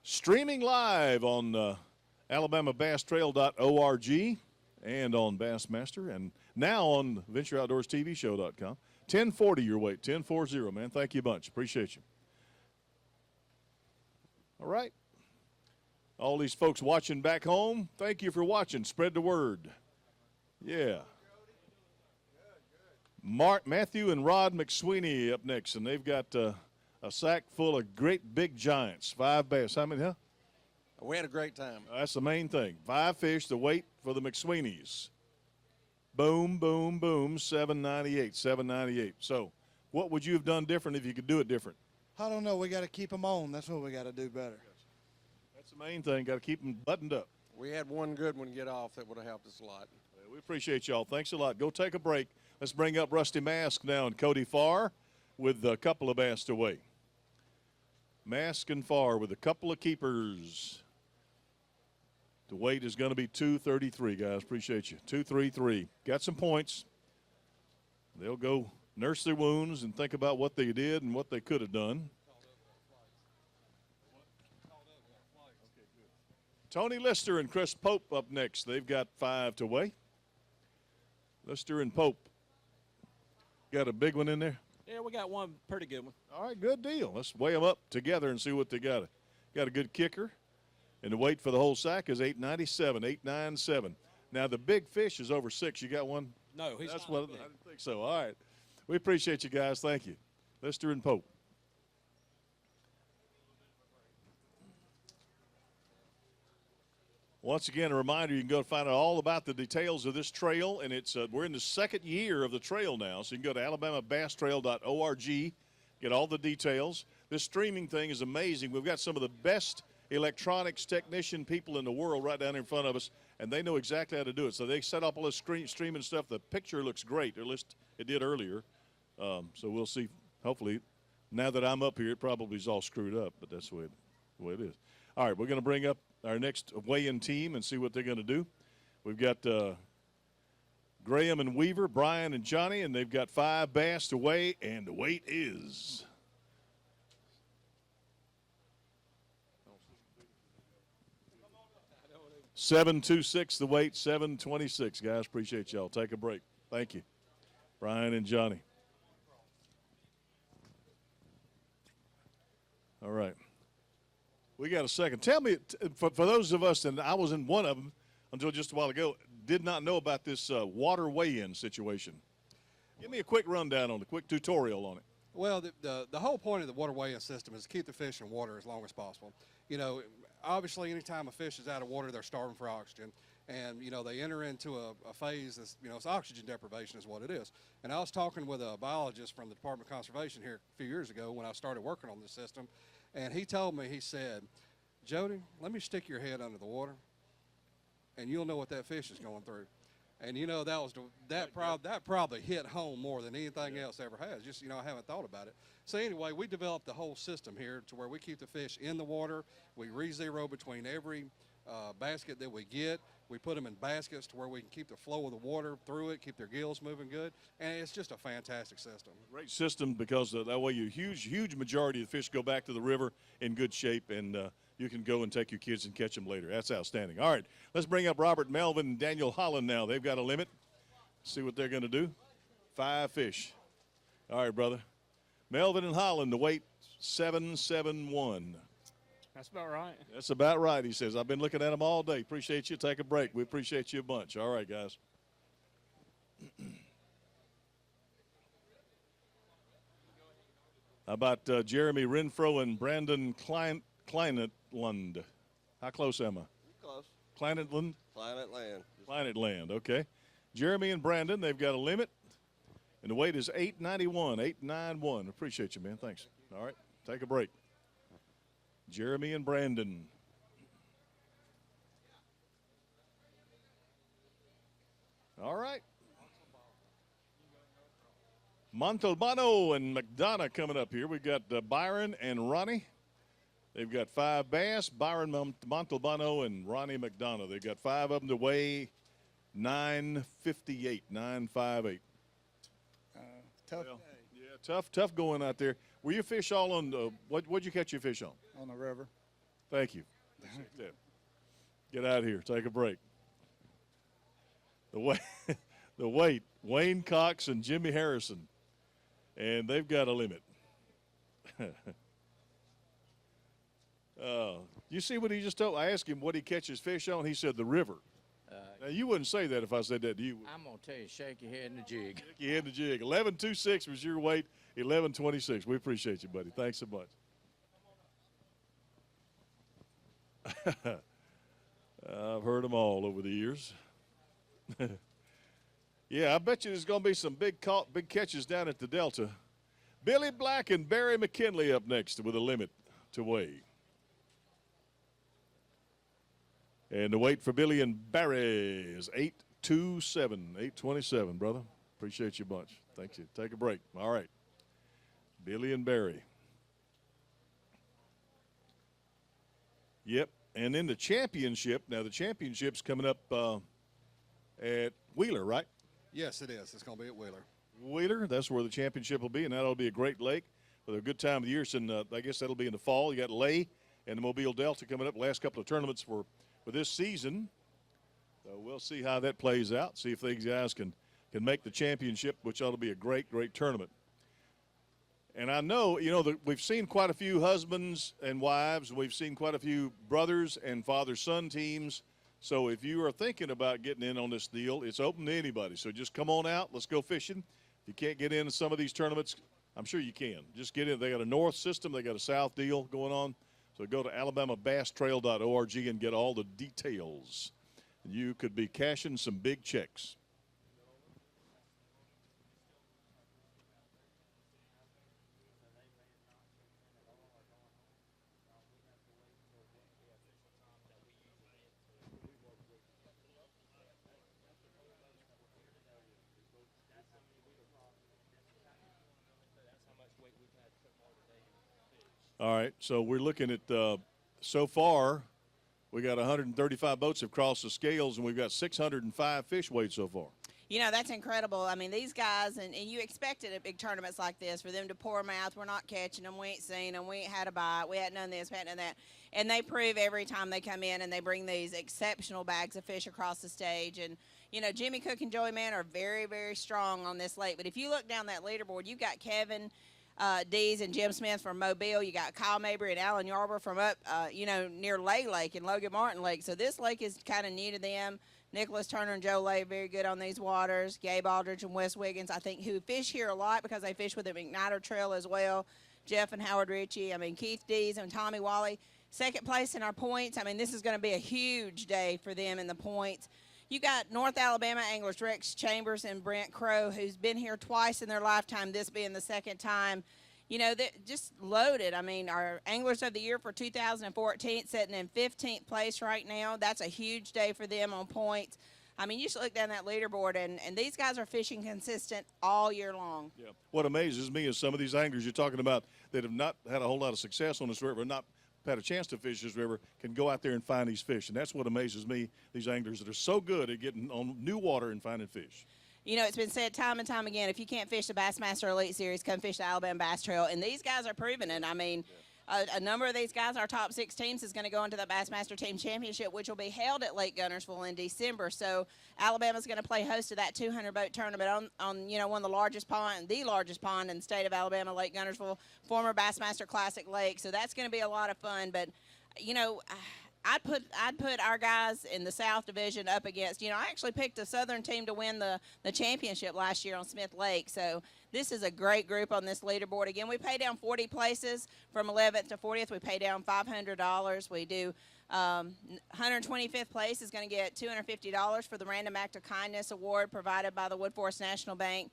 A: Streaming live on AlabamaBassTrail.org and on Bassmaster, and now on VentureOutdoorsTVShow.com. 1040 your weight, 1040, man. Thank you a bunch. Appreciate you. All right. All these folks watching back home, thank you for watching. Spread the word. Yeah. Matthew and Rod McSweeney up next, and they've got a sack full of great big giants. 5 bass. How many, huh?
Q: We had a great time.
A: That's the main thing. 5 fish, the weight for the McSweeneys. Boom, boom, boom, 798, 798. So what would you have done different if you could do it different?
R: I don't know. We got to keep them on. That's what we got to do better.
A: That's the main thing. Got to keep them buttoned up.
Q: We had one good one get off that would have helped us a lot.
A: Well, we appreciate y'all. Thanks a lot. Go take a break. Let's bring up Rusty Mask now and Cody Farr with a couple of bass to weigh. Mask and Farr with a couple of keepers. The weight is going to be 233, guys. Appreciate you. 233. Got some points. They'll go nurse their wounds and think about what they did and what they could have done. Tony Lister and Chris Pope up next. They've got 5 to weigh. Lister and Pope. Got a big one in there?
M: Yeah, we got one pretty good one.
A: All right, good deal. Let's weigh them up together and see what they got. Got a good kicker. And the weight for the whole sack is 897, 897. Now, the big fish is over 6. You got one?
M: No, he's
A: That's
M: not
A: what
M: big.
A: I didn't think so. All right. We appreciate you guys. Thank you. Lister and Pope. Once again, a reminder, you can go find out all about the details of this trail, and it's we're in the 2nd year of the trail now, so you can go to AlabamaBassTrail.org, get all the details. This streaming thing is amazing. We've got some of the best electronics technician people in the world right down in front of us, and they know exactly how to do it. So they set up all this streaming stuff. The picture looks great, or at least it did earlier. So we'll see. Hopefully, now that I'm up here, it probably is all screwed up, but that's the way it is. All right, we're going to bring up our next weigh-in team and see what they're going to do. We've got Graham and Weaver, Brian and Johnny, and they've got 5 bass to weigh, and the weight is 726. The weight 726. Guys, appreciate y'all. Take a break. Thank you, Brian and Johnny. All right. We got a second. Tell me, for those of us, and I was in one of them until just a while ago, did not know about this water weigh-in situation. Give me a quick rundown on it, a quick tutorial on it.
Q: Well, the whole point of the water weigh-in system is to keep the fish in water as long as possible. You know, obviously, anytime a fish is out of water, they're starving for oxygen. And, you know, they enter into a phase that's, you know, it's oxygen deprivation is what it is. And I was talking with a biologist from the Department of Conservation here a few years ago when I started working on this system. And he told me, he said, Jody, let me stick your head under the water, and you'll know what that fish is going through. And, you know, that probably hit home more than anything else ever has. Just, you know, I haven't thought about it. So anyway, we developed the whole system here to where we keep the fish in the water. We re-zero between every basket that we get. We put them in baskets to where we can keep the flow of the water through it, keep their gills moving good, and it's just a fantastic system.
A: Great system because that way you huge majority of the fish go back to the river in good shape, and you can go and take your kids and catch them later. That's outstanding. All right, let's bring up Robert Melvin and Daniel Holland now. They've got a limit. See what they're going to do. 5 fish. All right, brother. Melvin and Holland, the weight 771.
V: That's about right.
A: That's about right, he says. I've been looking at them all day. Appreciate you. Take a break. We appreciate you a bunch. All right, guys. How about Jeremy Renfro and Brandon Kleinetland? How close am I?
H: Close.
A: Kleinetland?
H: Planet Land.
A: Kleinetland, okay. Jeremy and Brandon, they've got a limit, and the weight is 891, 891. Appreciate you, man. Thanks. All right, take a break. Jeremy and Brandon. All right. Montalbano and McDonough coming up here. We've got Byron and Ronnie. They've got 5 bass. Byron Montalbano and Ronnie McDonough. They've got 5 of them to weigh 958, 958.
F: Tough
A: well, yeah, tough going out there. Were you fish all on the, what'd you catch your fish on?
F: on the river.
A: Thank you. Get out of here. Take a break. The weight, Wayne Cox and Jimmy Harrison. And they've got a limit. You see what he just told? I asked him what he catches fish on. He said the river. Now, you wouldn't say that if I said that to you.
J: I'm going to tell you, shake your head in the jig.
A: Shake your head in the jig. 11.26 was your weight. 11.26. We appreciate you, buddy. Thanks so much. I've heard them all over the years. Yeah, I bet you there's going to be some big catches down at the Delta. Billy Black and Barry McKinley up next with a limit to weigh. And the weight for Billy and Barry is 827, 827, brother. Appreciate you a bunch. Thank you. Take a break. All right. Billy and Barry. Yep. And then the championship. Now, the championship's coming up at Wheeler, right?
Q: Yes, it is. It's going to be at Wheeler.
A: Wheeler, that's where the championship will be, and that'll be a great lake with a good time of the year. So I guess that'll be in the fall. You got Lay and the Mobile Delta coming up. Last couple of tournaments for this season. So we'll see how that plays out. See if these guys can make the championship, which ought to be a great, great tournament. And I know, we've seen quite a few husbands and wives. We've seen quite a few brothers and father-son teams. So if you are thinking about getting in on this deal, it's open to anybody. So just come on out. Let's go fishing. If you can't get in some of these tournaments, I'm sure you can. Just get in. They got a north system. They got a south deal going on. So go to alabamabasstrail.org and get all the details. You could be cashing some big checks. All right, so we're looking at so far, we got 135 boats have crossed the scales, and we've got 605 fish weighed so far.
L: You know, that's incredible. I mean, these guys, and you expected at big tournaments like this for them to pour them out. We're not catching them. We ain't seen them. We ain't had a bite. We hadn't done this. We hadn't done that. And they prove every time they come in and they bring these exceptional bags of fish across the stage. And, you know, Jimmy Cook and Joey Mann are very, very strong on this lake. But if you look down that leaderboard, you've got Kevin Dees and Jim Smith from Mobile. You got Kyle Mabry and Alan Yarber from up, you know, near Lay Lake and Logan Martin Lake. So this lake is kind of new to them. Nicholas Turner and Joe Lay very good on these waters. Gabe Aldridge and Wes Wiggins, I think, who fish here a lot because they fish with the McNider Trail as well. Jeff and Howard Ritchie. I mean, Keith Dees and Tommy Wally. Second place in our points. I mean, this is going to be a huge day for them in the points. You got North Alabama anglers Rex Chambers and Brent Crow, who's been here twice in their lifetime, this being the second time. You know, they're just loaded. I mean, our Anglers of the Year for 2014 sitting in 15th place right now. That's a huge day for them on points. I mean, you should look down that leaderboard, and these guys are fishing consistent all year long.
A: Yeah. What amazes me is some of these anglers you're talking about that have not had a whole lot of success on this river, not had a chance to fish this river, can go out there and find these fish. And that's what amazes me, these anglers that are so good at getting on new water and finding fish.
L: You know, it's been said time and time again, if you can't fish the Bassmaster Elite Series, come fish the Alabama Bass Trail. And these guys are proving it. I mean, a number of these guys, our top 6 teams, is going to go into the Bassmaster Team Championship, which will be held at Lake Guntersville in December. So Alabama's going to play host to that 200-boat tournament on, you know, one of the largest pond in the state of Alabama, Lake Guntersville, former Bassmaster Classic Lake. So that's going to be a lot of fun. But, you know, I'd put our guys in the South Division up against, you know, I actually picked a Southern team to win the championship last year on Smith Lake. So this is a great group on this leaderboard. Again, we pay down 40 places from 11th to 40th. We pay down $500. We do 125th place is going to get $250 for the Random Act of Kindness Award provided by the Woodforest National Bank.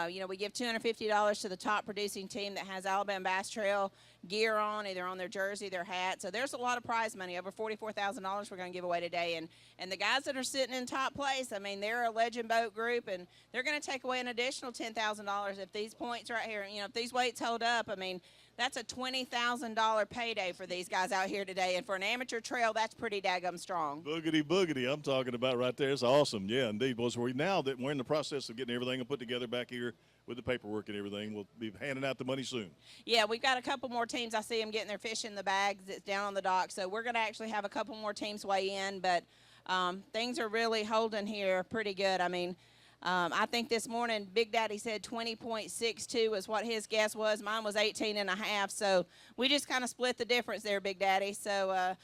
L: You know, we give $250 to the top producing team that has Alabama Bass Trail gear on, either on their jersey, their hat. So there's a lot of prize money, over $44,000 we're going to give away today. And the guys that are sitting in top place, I mean, they're a legend boat group, and they're going to take away an additional $10,000 if these points right here, you know, if these weights hold up. I mean, that's a $20,000 payday for these guys out here today. And for an amateur trail, that's pretty daggum strong.
A: Boogity, boogity, I'm talking about right there. It's awesome. Yeah, indeed. Boys, now that we're in the process of getting everything put together back here with the paperwork and everything, we'll be handing out the money soon.
L: Yeah, we've got a couple more teams. I see them getting their fish in the bags that's down on the dock. So we're going to actually have a couple more teams weigh in. But things are really holding here pretty good. I mean, I think this morning Big Daddy said 20.62 is what his guess was. Mine was 18.5. So we just kind of split the difference there, Big Daddy. So,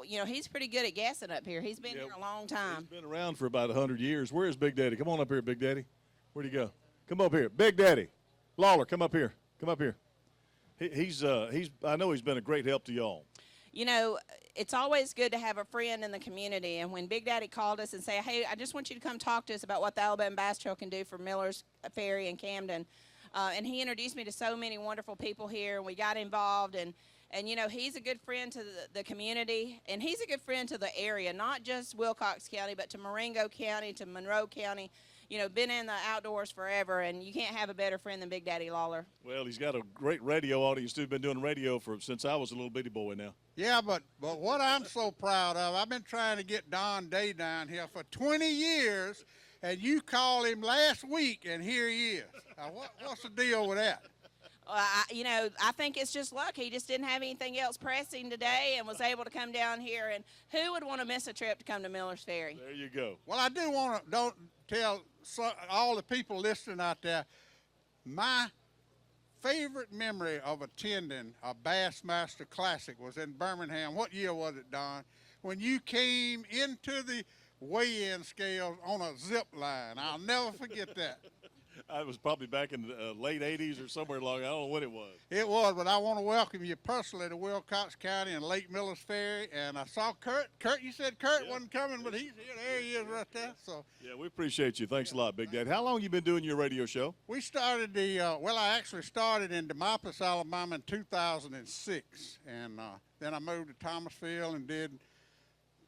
L: you know, he's pretty good at guessing up here. He's been here a long time.
A: He's been around for about 100 years. Where is Big Daddy? Come on up here, Big Daddy. Where'd he go? Come up here. Big Daddy. Lawler, come up here. Come up here. I know he's been a great help to y'all.
L: You know, it's always good to have a friend in the community. And when Big Daddy called us and said, hey, I just want you to come talk to us about what the Alabama Bass Trail can do for Miller's Ferry in Camden. And he introduced me to so many wonderful people here, and we got involved. And you know, he's a good friend to the community, and he's a good friend to the area, not just Wilcox County, but to Marengo County, to Monroe County. You know, been in the outdoors forever, and you can't have a better friend than Big Daddy Lawler.
A: Well, he's got a great radio audience, too. Been doing radio since I was a little bitty boy now.
S: Yeah, but what I'm so proud of, I've been trying to get Don Day down here for 20 years, and you called him last week, and here he is. What's the deal with that?
L: You know, I think it's just luck. He just didn't have anything else pressing today and was able to come down here. And who would want to miss a trip to come to Miller's Ferry?
A: There you go.
S: Well, I do want to tell all the people listening out there, my favorite memory of attending a Bassmaster Classic was in Birmingham. What year was it, Don? When you came into the weigh-in scales on a zip line. I'll never forget that.
A: I was probably back in the late 80s or somewhere along. I don't know what it was.
S: It was, but I want to welcome you personally to Wilcox County and Lake Miller's Ferry. And I saw Kurt. Kurt, you said Kurt wasn't coming, but he's here. There he is right there. So
A: yeah, we appreciate you. Thanks a lot, Big Daddy. How long you been doing your radio show?
S: We started I actually started in Demopolis, Alabama in 2006. And then I moved to Thomasville and did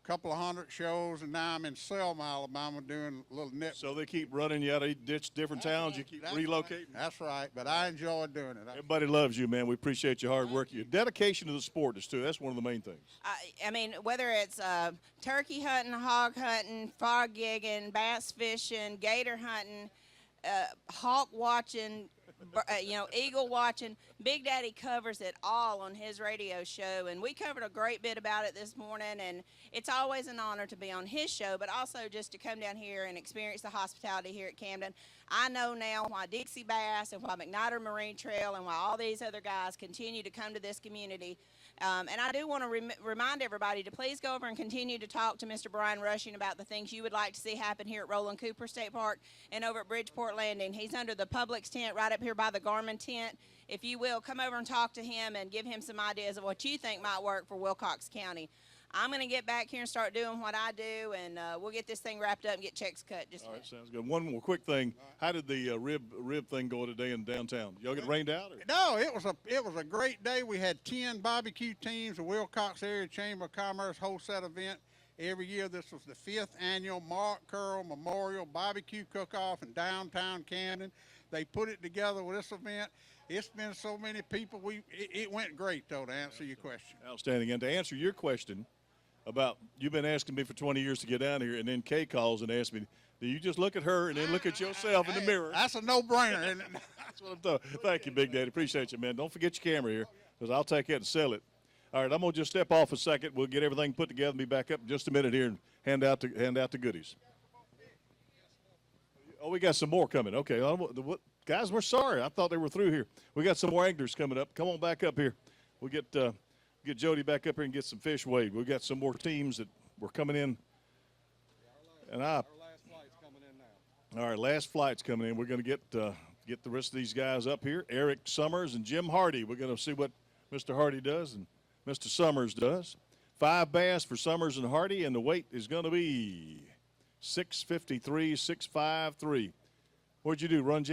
S: couple of hundred shows, and now I'm in Selma, Alabama, doing a little net.
A: So they keep running you out of different towns. You keep relocating.
S: That's right, but I enjoy doing it.
A: Everybody loves you, man. We appreciate your hard work. Your dedication to the sport is too. That's one of the main things.
L: I mean, whether it's turkey hunting, hog hunting, frog gigging, bass fishing, gator hunting, hawk watching, eagle watching, Big Daddy covers it all on his radio show, and we covered a great bit about it this morning, and it's always an honor to be on his show, but also just to come down here and experience the hospitality here at Camden. I know now why Dixie Bass and why McNider Marine Trail and why all these other guys continue to come to this community. And I do want to remind everybody to please go over and continue to talk to Mr. Brian Rushing about the things you would like to see happen here at Roland Cooper State Park and over at Bridgeport Landing. He's under the Publix tent right up here by the Garmin tent. If you will, come over and talk to him and give him some ideas of what you think might work for Wilcox County. I'm going to get back here and start doing what I do, and we'll get this thing wrapped up and get checks cut.
A: All right, sounds good. One more quick thing. How did the rib thing go today in downtown? Y'all get rained out? Or?
S: No, it was a great day. We had 10 barbecue teams. The Wilcox Area Chamber of Commerce hosts that event every year. This was the 5th annual Mark Curl Memorial Barbecue Cook-Off in downtown Camden. They put it together with this event. It's been so many people. It went great, though, to answer your question.
A: Outstanding. And to answer your question about, you've been asking me for 20 years to get down here, and then Kay calls and asks me, do you just look at her and then look at yourself in the mirror?
S: That's a no-brainer, isn't it?
A: That's what I'm talking. Thank you, Big Daddy. Appreciate you, man. Don't forget your camera here, because I'll take it and sell it. All right, I'm going to just step off a second. We'll get everything put together and be back up in just a minute here and hand out the goodies. Oh, we got some more coming. Okay. Guys, we're sorry. I thought they were through here. We got some more anglers coming up. Come on back up here. We'll get Jody back up here and get some fish weighed. We've got some more teams that were coming in. And our
Q: last flight's coming in now.
A: All right, last flight's coming in. We're going to get the rest of these guys up here. Eric Summers and Jim Hardy. We're going to see what Mr. Hardy does and Mr. Summers does. 5 bass for Summers and Hardy, and the weight is going to be 653, 653. What'd you do? Run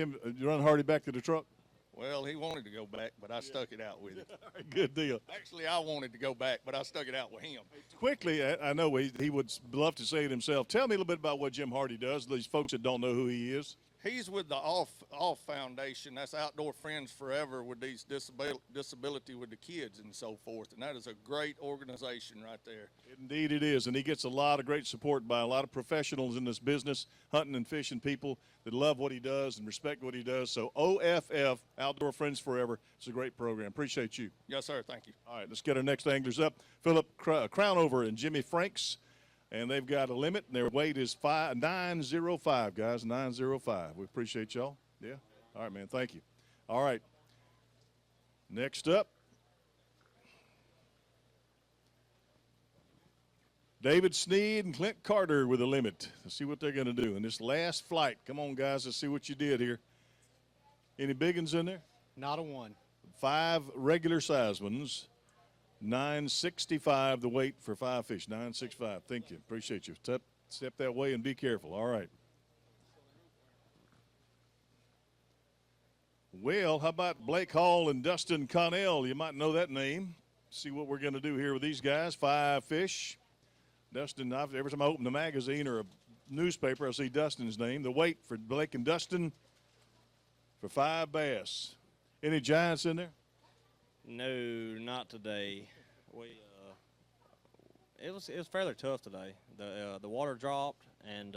A: Hardy back to the truck?
H: Well, he wanted to go back, but I stuck it out with him.
A: Good deal.
H: Actually, I wanted to go back, but I stuck it out with him.
A: Quickly, I know he would love to say it himself. Tell me a little bit about what Jim Hardy does, these folks that don't know who he is.
H: He's with the Off Foundation. That's Outdoor Friends Forever with these disability with the kids and so forth. And that is a great organization right there.
A: Indeed it is. And he gets a lot of great support by a lot of professionals in this business, hunting and fishing people that love what he does and respect what he does. So OFF, Outdoor Friends Forever, it's a great program. Appreciate you.
H: Yes, sir. Thank you.
A: All right, let's get our next anglers up. Philip Crownover and Jimmy Franks. And they've got a limit, and their weight is 905, guys, 905. We appreciate y'all. Yeah? All right, man, thank you. All right. Next up, David Sneed and Clint Carter with a limit. Let's see what they're going to do in this last flight. Come on, guys, let's see what you did here. Any big ones in there?
D: Not a one.
A: 5 regular size ones. 965 the weight for 5 fish. 965. Thank you. Appreciate you. Step that way and be careful. All right. Well, how about Blake Hall and Dustin Connell? You might know that name. See what we're going to do here with these guys. 5 fish. Dustin, every time I open the magazine or a newspaper, I see Dustin's name. The weight for Blake and Dustin for 5 bass. Any giants in there?
T: No, not today. It was fairly tough today. The water dropped and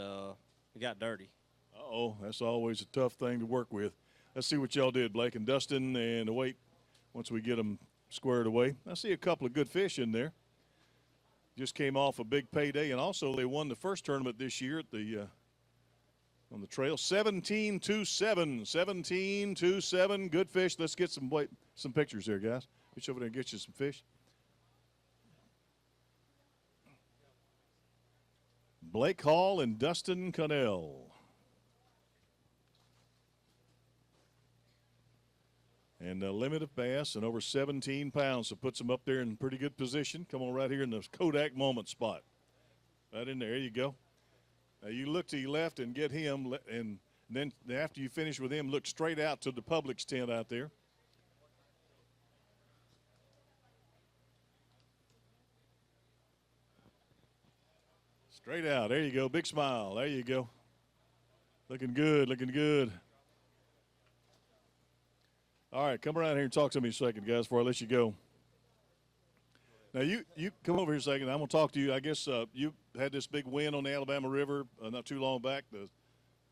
T: we got dirty.
A: Uh-oh, that's always a tough thing to work with. Let's see what y'all did, Blake and Dustin, and the weight once we get them squared away. I see a couple of good fish in there. Just came off a big payday, and also they won the first tournament this year at the on the trail. 17-7, 17-7, good fish. Let's get some pictures there, guys. Reach over there and get you some fish. Blake Hall and Dustin Connell. And a limit of bass and over 17 pounds, so puts them up there in pretty good position. Come on right here in the Kodak moment spot. Right in there, there you go. Now you look to your left and get him, and then after you finish with him, look straight out to the Publix tent out there. Straight out. There you go. Big smile. There you go. Looking good, looking good. All right, come around here and talk to me a second, guys, before I let you go. Now, you come over here a second. I'm going to talk to you. I guess you had this big win on the Alabama River not too long back, the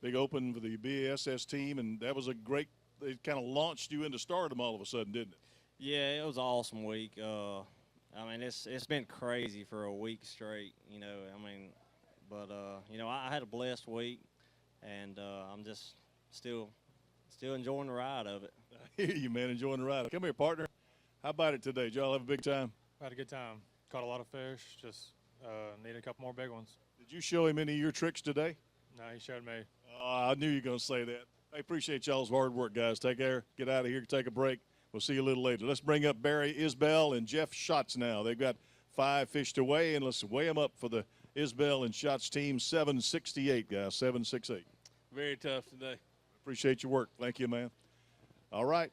A: big open for the BASS team, and that was a great – it kind of launched you into stardom all of a sudden, didn't it?
T: Yeah, it was an awesome week. I mean, it's been crazy for a week straight, you know. I mean, but, you know, I had a blessed week, and I'm just still enjoying the ride of it.
A: I hear you, man, enjoying the ride. Come here, partner. How about it today? Did y'all have a big time?
I: I had a good time. Caught a lot of fish. Just needed a couple more big ones.
A: Did you show him any of your tricks today?
I: No, he showed me.
A: I knew you were going to say that. I appreciate y'all's hard work, guys. Take care. Get out of here. Take a break. We'll see you a little later. Let's bring up Barry Isbell and Jeff Schatz now. They've got 5 fish to weigh, and let's weigh them up for the Isbell and Schatz team. 768, guys. 768.
V: Very tough today.
A: Appreciate your work. Thank you, man. All right.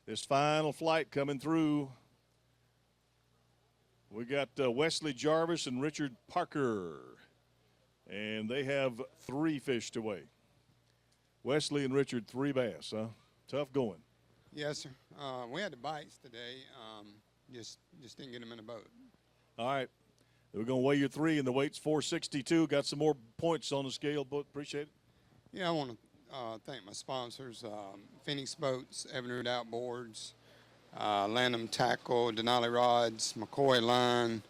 A: This final flight coming through. We got Wesley Jarvis and Richard Parker, and they have 3 fish to weigh. Wesley and Richard, 3 bass, huh? Tough going.
O: Yes, sir. We had the bites today. Just didn't get them in the boat.
A: All right. We're going to weigh your 3, and the weight's 462. Got some more points on the scale, but appreciate it.
O: Yeah, I want to thank my sponsors, Phoenix Boats, Evinrude Outboards, Lanham Tackle, Denali Rods, McCoy Line,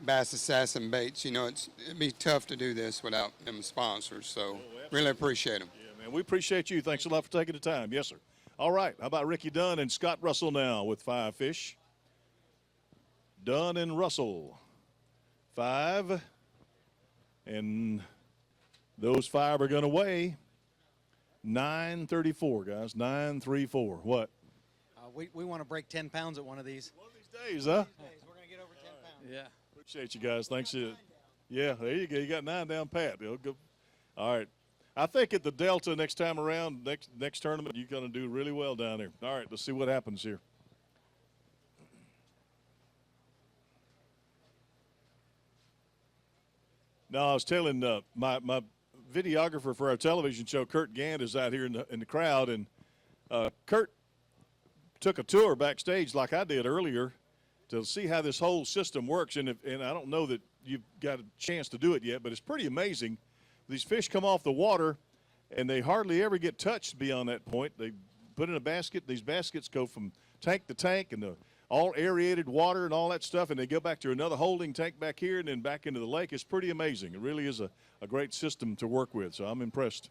O: Bass Assassin Baits. You know, it'd be tough to do this without them sponsors, so really appreciate them.
A: Yeah, man, we appreciate you. Thanks a lot for taking the time. Yes, sir. All right, how about Ricky Dunn and Scott Russell now with 5 fish? Dunn and Russell, 5, and those 5 are going to weigh 934, guys. 934. What?
D: We want to break 10 pounds at one of these.
A: One of these days, huh?
D: We're going to get over 10 pounds.
V: Yeah.
A: Appreciate you guys. Thanks. Yeah, there you go. You got 9 down pat. All right. I think at the Delta next time around, next tournament, you're going to do really well down there. All right, let's see what happens here. No, I was telling my videographer for our television show, Kurt Gant, is out here in the crowd, and Kurt took a tour backstage like I did earlier to see how this whole system works. And I don't know that you've got a chance to do it yet, but it's pretty amazing. These fish come off the water, and they hardly ever get touched beyond that point. They put in a basket. These baskets go from tank to tank, and all aerated water and all that stuff, and they go back to another holding tank back here and then back into the lake. It's pretty amazing. It really is a great system to work with, so I'm impressed.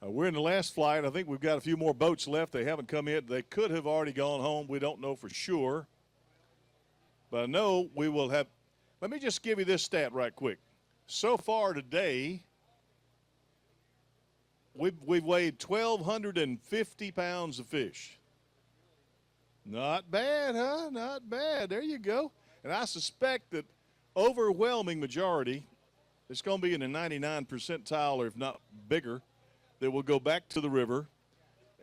A: We're in the last flight. I think we've got a few more boats left. They haven't come in. They could have already gone home. We don't know for sure. But I know we will have. Let me just give you this stat right quick. So far today, we've weighed 1,250 pounds of fish. Not bad, huh? Not bad. There you go. And I suspect that overwhelming majority, it's going to be in the 99 percentile, or if not bigger, that will go back to the river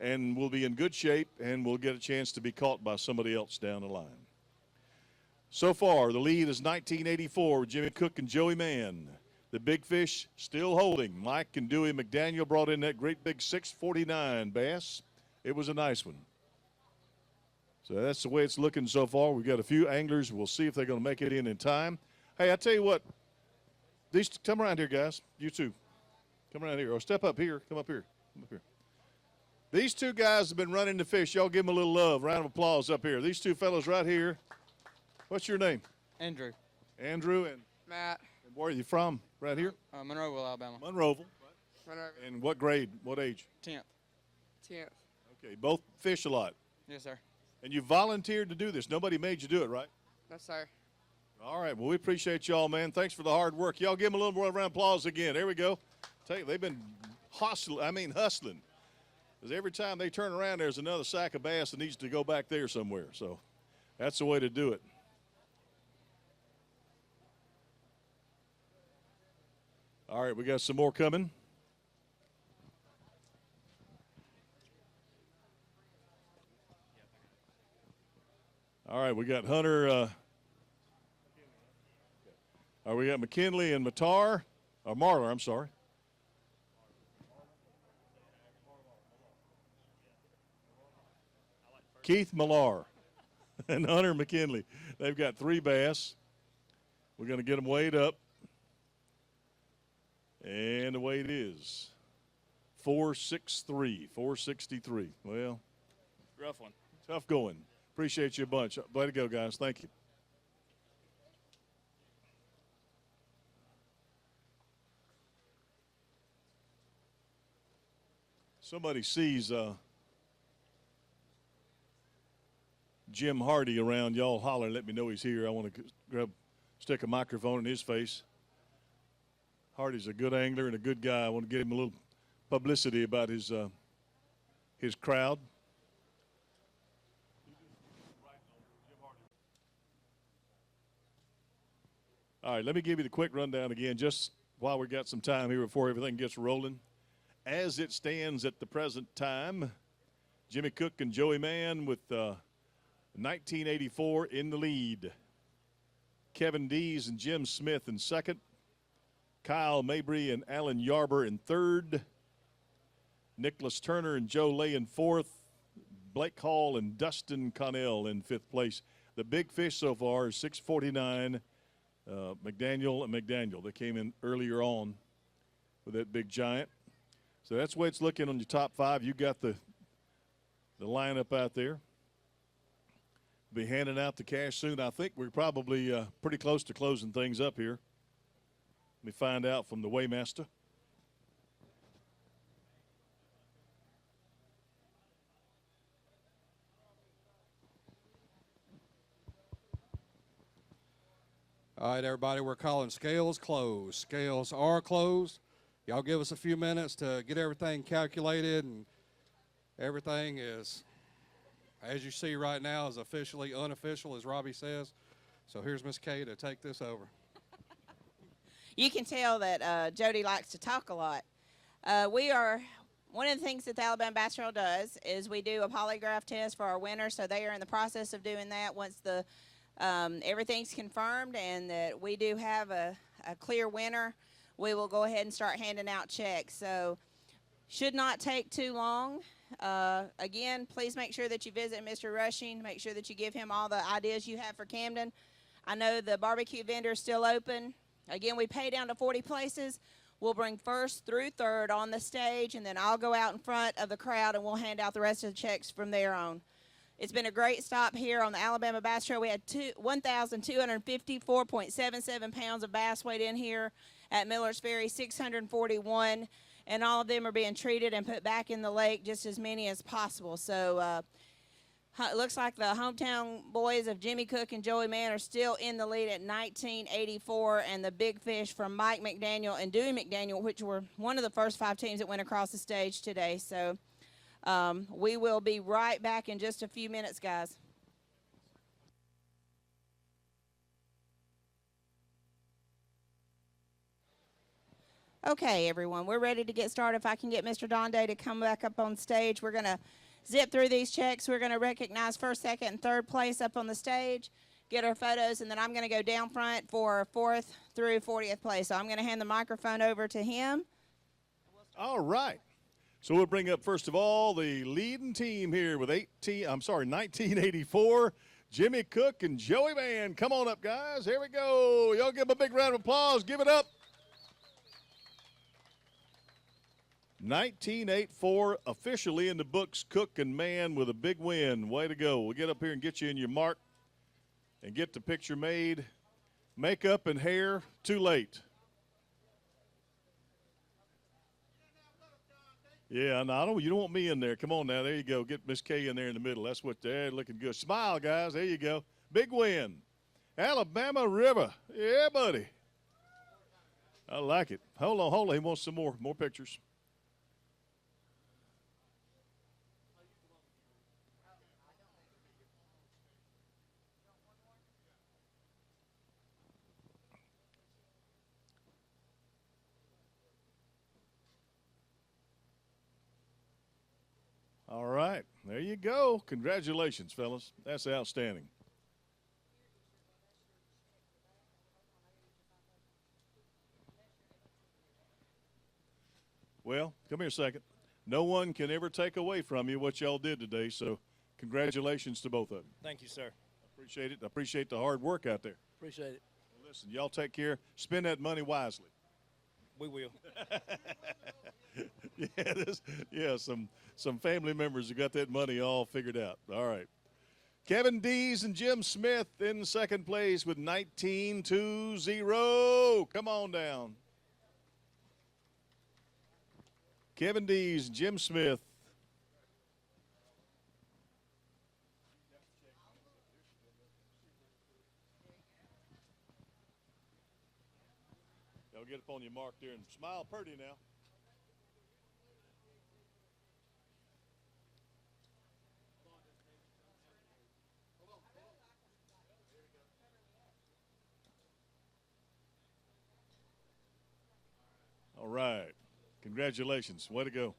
A: and we'll be in good shape and we'll get a chance to be caught by somebody else down the line. So far, the lead is 1984, Jimmy Cook and Joey Mann. The big fish still holding. Mike and Dewey McDaniel brought in that great big 649 bass. It was a nice one. So that's the way it's looking so far. We've got a few anglers. We'll see if they're going to make it in time. Hey, I tell you what, these come around here, guys. You too. Come around here. Or step up here. Come up here. Come up here. These 2 guys have been running the fish. Y'all give them a little love. Round of applause up here. These 2 fellows right here. What's your name?
U: Andrew.
A: Andrew and
U: Matt.
A: And where are you from? Right here?
U: Monroeville, Alabama.
A: Monroeville. And what grade? What age?
U: 10th. 10th.
A: Okay, both fish a lot.
U: Yes, sir.
A: And you volunteered to do this. Nobody made you do it, right?
U: Yes, sir.
A: All right, well, we appreciate y'all, man. Thanks for the hard work. Y'all give them a little more round of applause again. There we go. Tell you, they've been hustling. Because every time they turn around, there's another sack of bass that needs to go back there somewhere. So that's the way to do it. All right, we got some more coming. right, we got Hunter. We got McKinley and Marlar, I'm sorry. Keith Millar and Hunter McKinley. They've got 3 bass. We're going to get them weighed up. And the weight is 463, 463. Well,
V: Rough one.
A: tough going. Appreciate you a bunch. Way to go, guys. Thank you. Somebody sees Jim Hardy around, y'all holler and let me know he's here. I want to stick a microphone in his face. Hardy's a good angler and a good guy. I want to give him a little publicity about his crowd. All right, let me give you the quick rundown again, just while we got some time here before everything gets rolling. As it stands at the present time, Jimmy Cook and Joey Mann with 1984 in the lead. Kevin Dees and Jim Smith in second. Kyle Mabry and Alan Yarber in third. Nicholas Turner and Joe Lay in fourth. Blake Hall and Dustin Connell in fifth place. The big fish so far is 649. McDaniel and McDaniel. They came in earlier on with that big giant. So that's the way it's looking on your top 5. You got the lineup out there. Be handing out the cash soon. I think we're probably pretty close to closing things up here. Let me find out from the weighmaster.
Q: All right, everybody, we're calling scales closed. Scales are closed. Y'all give us a few minutes to get everything calculated, and everything is, as you see right now, is officially unofficial, as Robbie says. So here's Miss Kay to take this over.
L: You can tell that Jody likes to talk a lot. One of the things that the Alabama Bass Trail does is we do a polygraph test for our winners, so they are in the process of doing that once everything's confirmed and that we do have a clear winner. We will go ahead and start handing out checks. So should not take too long. Again, please make sure that you visit Mr. Rushing. Make sure that you give him all the ideas you have for Camden. I know the barbecue vendor is still open. Again, we pay down to 40 places. We'll bring first through third on the stage, and then I'll go out in front of the crowd, and we'll hand out the rest of the checks from there on. It's been a great stop here on the Alabama Bass Trail. We had 1,254.77 pounds of bass weight in here at Miller's Ferry, 641, and all of them are being treated and put back in the lake, just as many as possible. So it looks like the hometown boys of Jimmy Cook and Joey Mann are still in the lead at 1984, and the big fish from Mike McDaniel and Dewey McDaniel, which were one of the first 5 teams that went across the stage today. So we will be right back in just a few minutes, guys. Okay, everyone, we're ready to get started. If I can get Mr. Donday to come back up on stage, we're going to zip through these checks. We're going to recognize first, second, and third place up on the stage, get our photos, and then I'm going to go down front for 4th through 40th place. So I'm going to hand the microphone over to him.
A: All right. So we'll bring up, first of all, the leading team here with 1984, Jimmy Cook and Joey Mann. Come on up, guys. Here we go. Y'all give them a big round of applause. Give it up. 1984 officially in the books. Cook and Mann with a big win. Way to go. We'll get up here and get you in your mark and get the picture made. Makeup and hair, too late. Yeah, no, you don't want me in there. Come on now. There you go. Get Miss Kay in there in the middle. That's what they're looking good. Smile, guys. There you go. Big win. Alabama River. Yeah, buddy. I like it. Hold on. He wants some more pictures. All right, there you go. Congratulations, fellas. That's outstanding. Well, come here a second. No one can ever take away from you what y'all did today, so congratulations to both of you.
V: Thank you, sir.
A: Appreciate it. I appreciate the hard work out there.
V: Appreciate it.
A: Well, listen, y'all take care. Spend that money wisely.
V: We will.
A: Some family members have got that money all figured out. All right. Kevin Dees and Jim Smith in second place with 19-20. Come on down. Kevin Dees, Jim Smith. Y'all get up on your mark there and smile pretty now. All right. Congratulations. Way to go.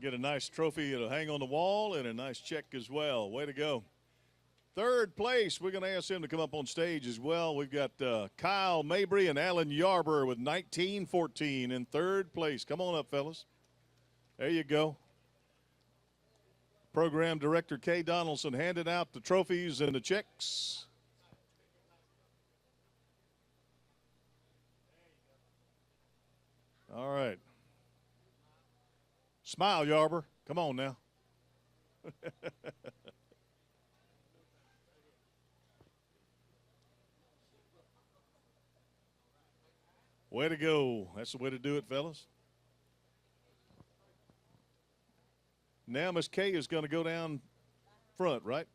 A: Get a nice trophy to hang on the wall and a nice check as well. Way to go. Third place, we're going to ask him to come up on stage as well. We've got Kyle Mabry and Alan Yarber with 19-14 in third place. Come on up, fellas. There you go. Program Director Kay Donaldson handed out the trophies and the checks. All right. Smile, Yarber. Come on now. Way to go. That's the way to do it, fellas. Now Miss Kay is going to go down front, right?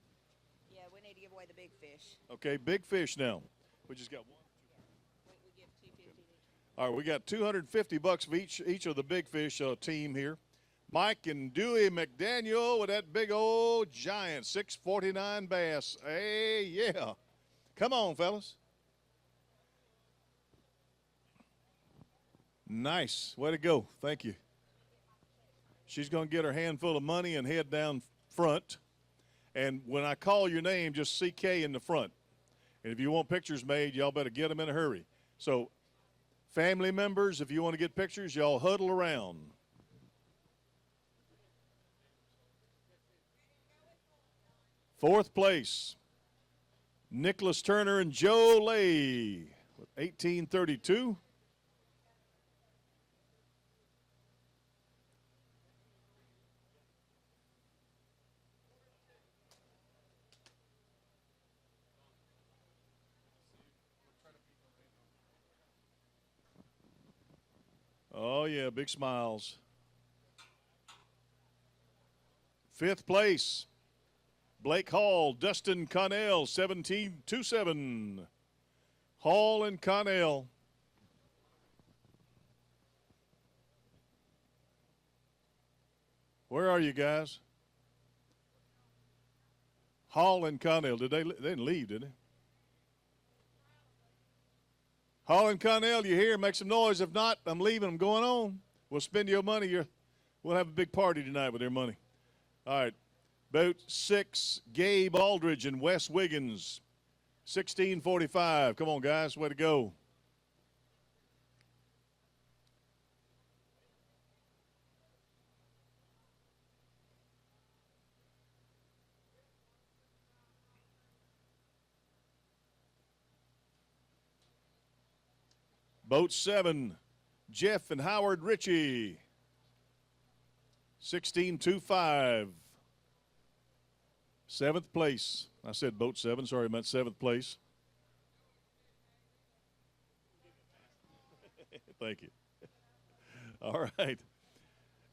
L: Yeah, we need to give away the big fish.
A: Okay, big fish now. We just got one.
L: We give $250 each.
A: All right, we got $250 for each of the big fish team here. Mike and Dewey McDaniel with that big old giant 649 bass. Hey, yeah. Come on, fellas. Nice. Way to go. Thank you. She's going to get her handful of money and head down front. And when I call your name, just CK in the front. And if you want pictures made, y'all better get them in a hurry. So, family members, if you want to get pictures, y'all huddle around. Fourth place, Nicholas Turner and Joe Lay with 1832. Oh, yeah, big smiles. Fifth place, Blake Hall, Dustin Connell, 1727. Hall and Connell. Where are you guys? Hall and Connell. They didn't leave, did they? Hall and Connell, you here? Make some noise. If not, I'm leaving. I'm going on. We'll spend your money. We'll have a big party tonight with their money. All right. Boat 6, Gabe Aldridge and Wes Wiggins, 1645. Come on, guys. Way to go. Boat 7, Jeff and Howard Ritchie, 1625. Seventh place. I said boat 7. Sorry, I meant seventh place. Thank you. All right.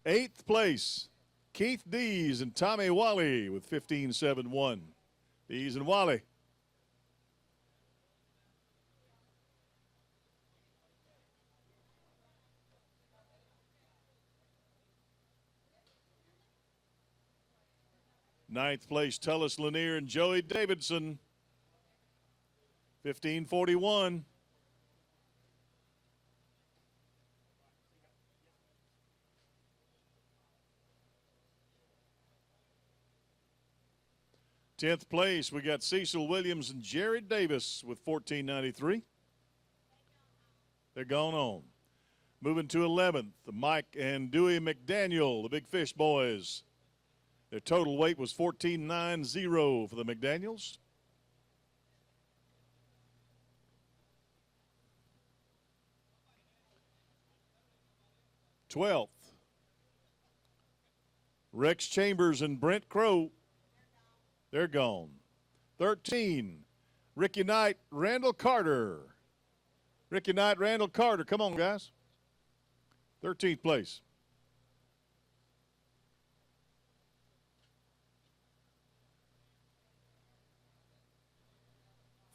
A: Eighth place, Keith Dees and Tommy Wally with 1571. Dees and Wally. Ninth place, Tullis Lanier and Joey Davidson, 1541. Tenth place, we got Cecil Williams and Jared Davis with 1493. They're going on. Moving to 11th, Mike and Dewey McDaniel, the Big Fish boys. Their total weight was 14.90 for the McDaniels. '12th, Rex Chambers and Brent Crow. They're gone. 13, Ricky Knight, Randall Carter. Ricky Knight, Randall Carter. Come on, guys. 13th place.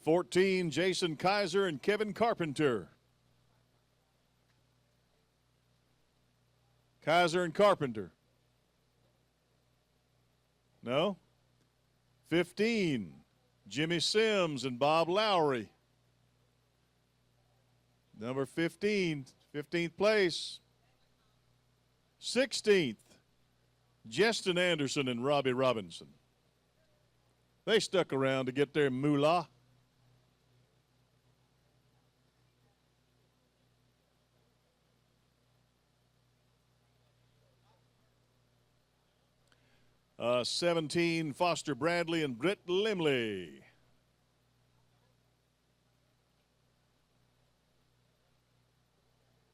A: '14, Jason Kaiser and Kevin Carpenter. Kaiser and Carpenter. No? 15, Jimmy Sims and Bob Lowry. Number 15, 15th place. 16th, Justin Anderson and Robbie Robinson. They stuck around to get their moolah. '17, Foster Bradley and Britt Limley.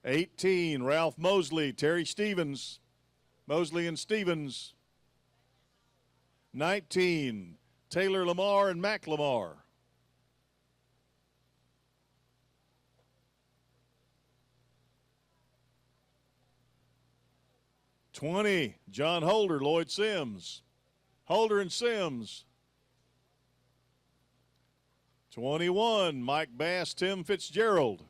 A: '18, Ralph Mosley, Terry Stevens. Mosley and Stevens. 19, Taylor Lamar and Mac Lamar. '20, John Holder, Lloyd Sims. Holder and Sims. 21, Mike Bass, Tim Fitzgerald.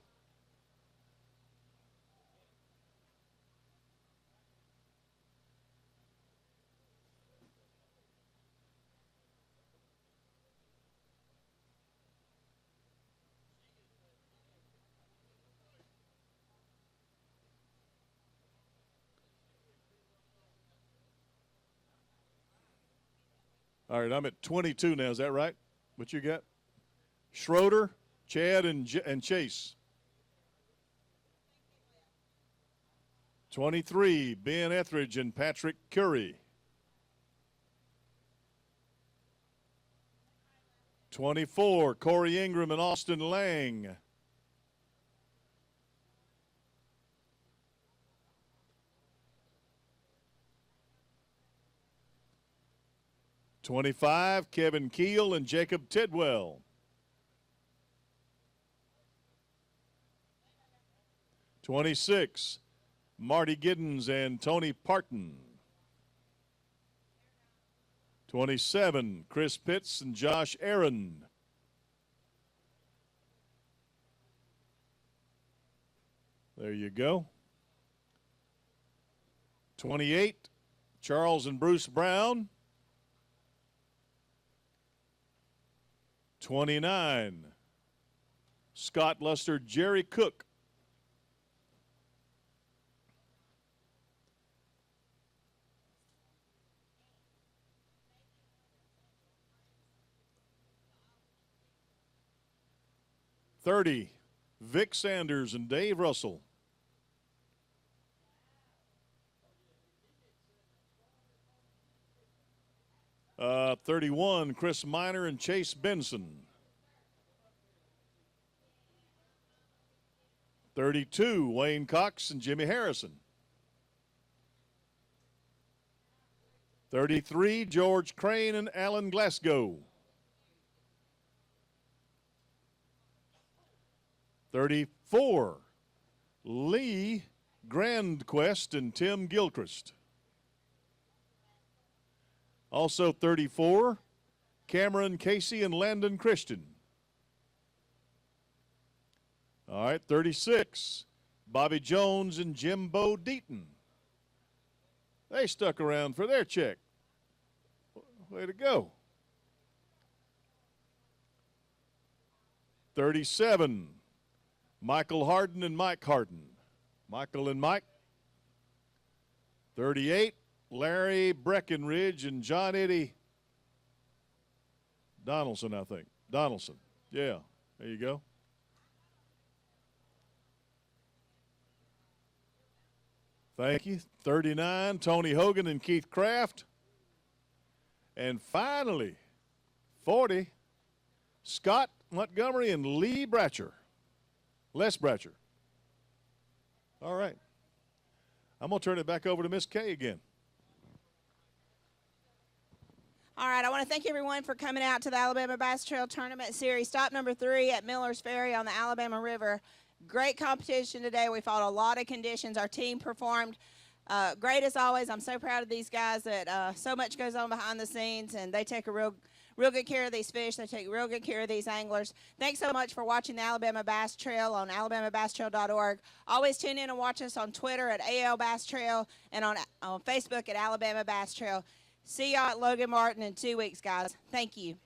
A: All right, I'm at 22 now. Is that right? What you got? Schroeder, Chad, and Chase. 23, Ben Etheridge and Patrick Curry. 24, Corey Ingram and Austin Lang. 25, Kevin Keel and Jacob Tidwell. 26, Marty Giddens and Tony Parton. 27, Chris Pitts and Josh Aaron. There you go. 28, Charles and Bruce Brown. 29, Scott Luster, Jerry Cook. 30, Vic Sanders and Dave Russell. 31, Chris Miner and Chase Benson. 32, Wayne Cox and Jimmy Harrison. 33, George Crane and Alan Glasgow. 34, Lee Grandquest and Tim Gilchrist. Also 34, Cameron Casey and Landon Christian. All right, 36, Bobby Jones and Jimbo Deaton. They stuck around for their check. Way to go. 37, Michael Harden and Mike Harden. Michael and Mike. 38, Larry Breckenridge and John Eddie Donaldson, I think. Donaldson. Yeah, there you go. Thank you. 39, Tony Hogan and Keith Kraft. And finally, 40, Scott Montgomery and Lee Bratcher. Les Bratcher. All right. I'm going to turn it back over to Miss Kay again.
L: All right, I want to thank everyone for coming out to the Alabama Bass Trail Tournament Series. Stop number 3 at Miller's Ferry on the Alabama River. Great competition today. We fought a lot of conditions. Our team performed great as always. I'm so proud of these guys that so much goes on behind the scenes, and they take a real good care of these fish. They take real good care of these anglers. Thanks so much for watching the Alabama Bass Trail on alabamabasstrail.org. Always tune in and watch us on Twitter at AL Bass Trail and on Facebook at Alabama Bass Trail. See y'all at Logan Martin in 2 weeks, guys. Thank you.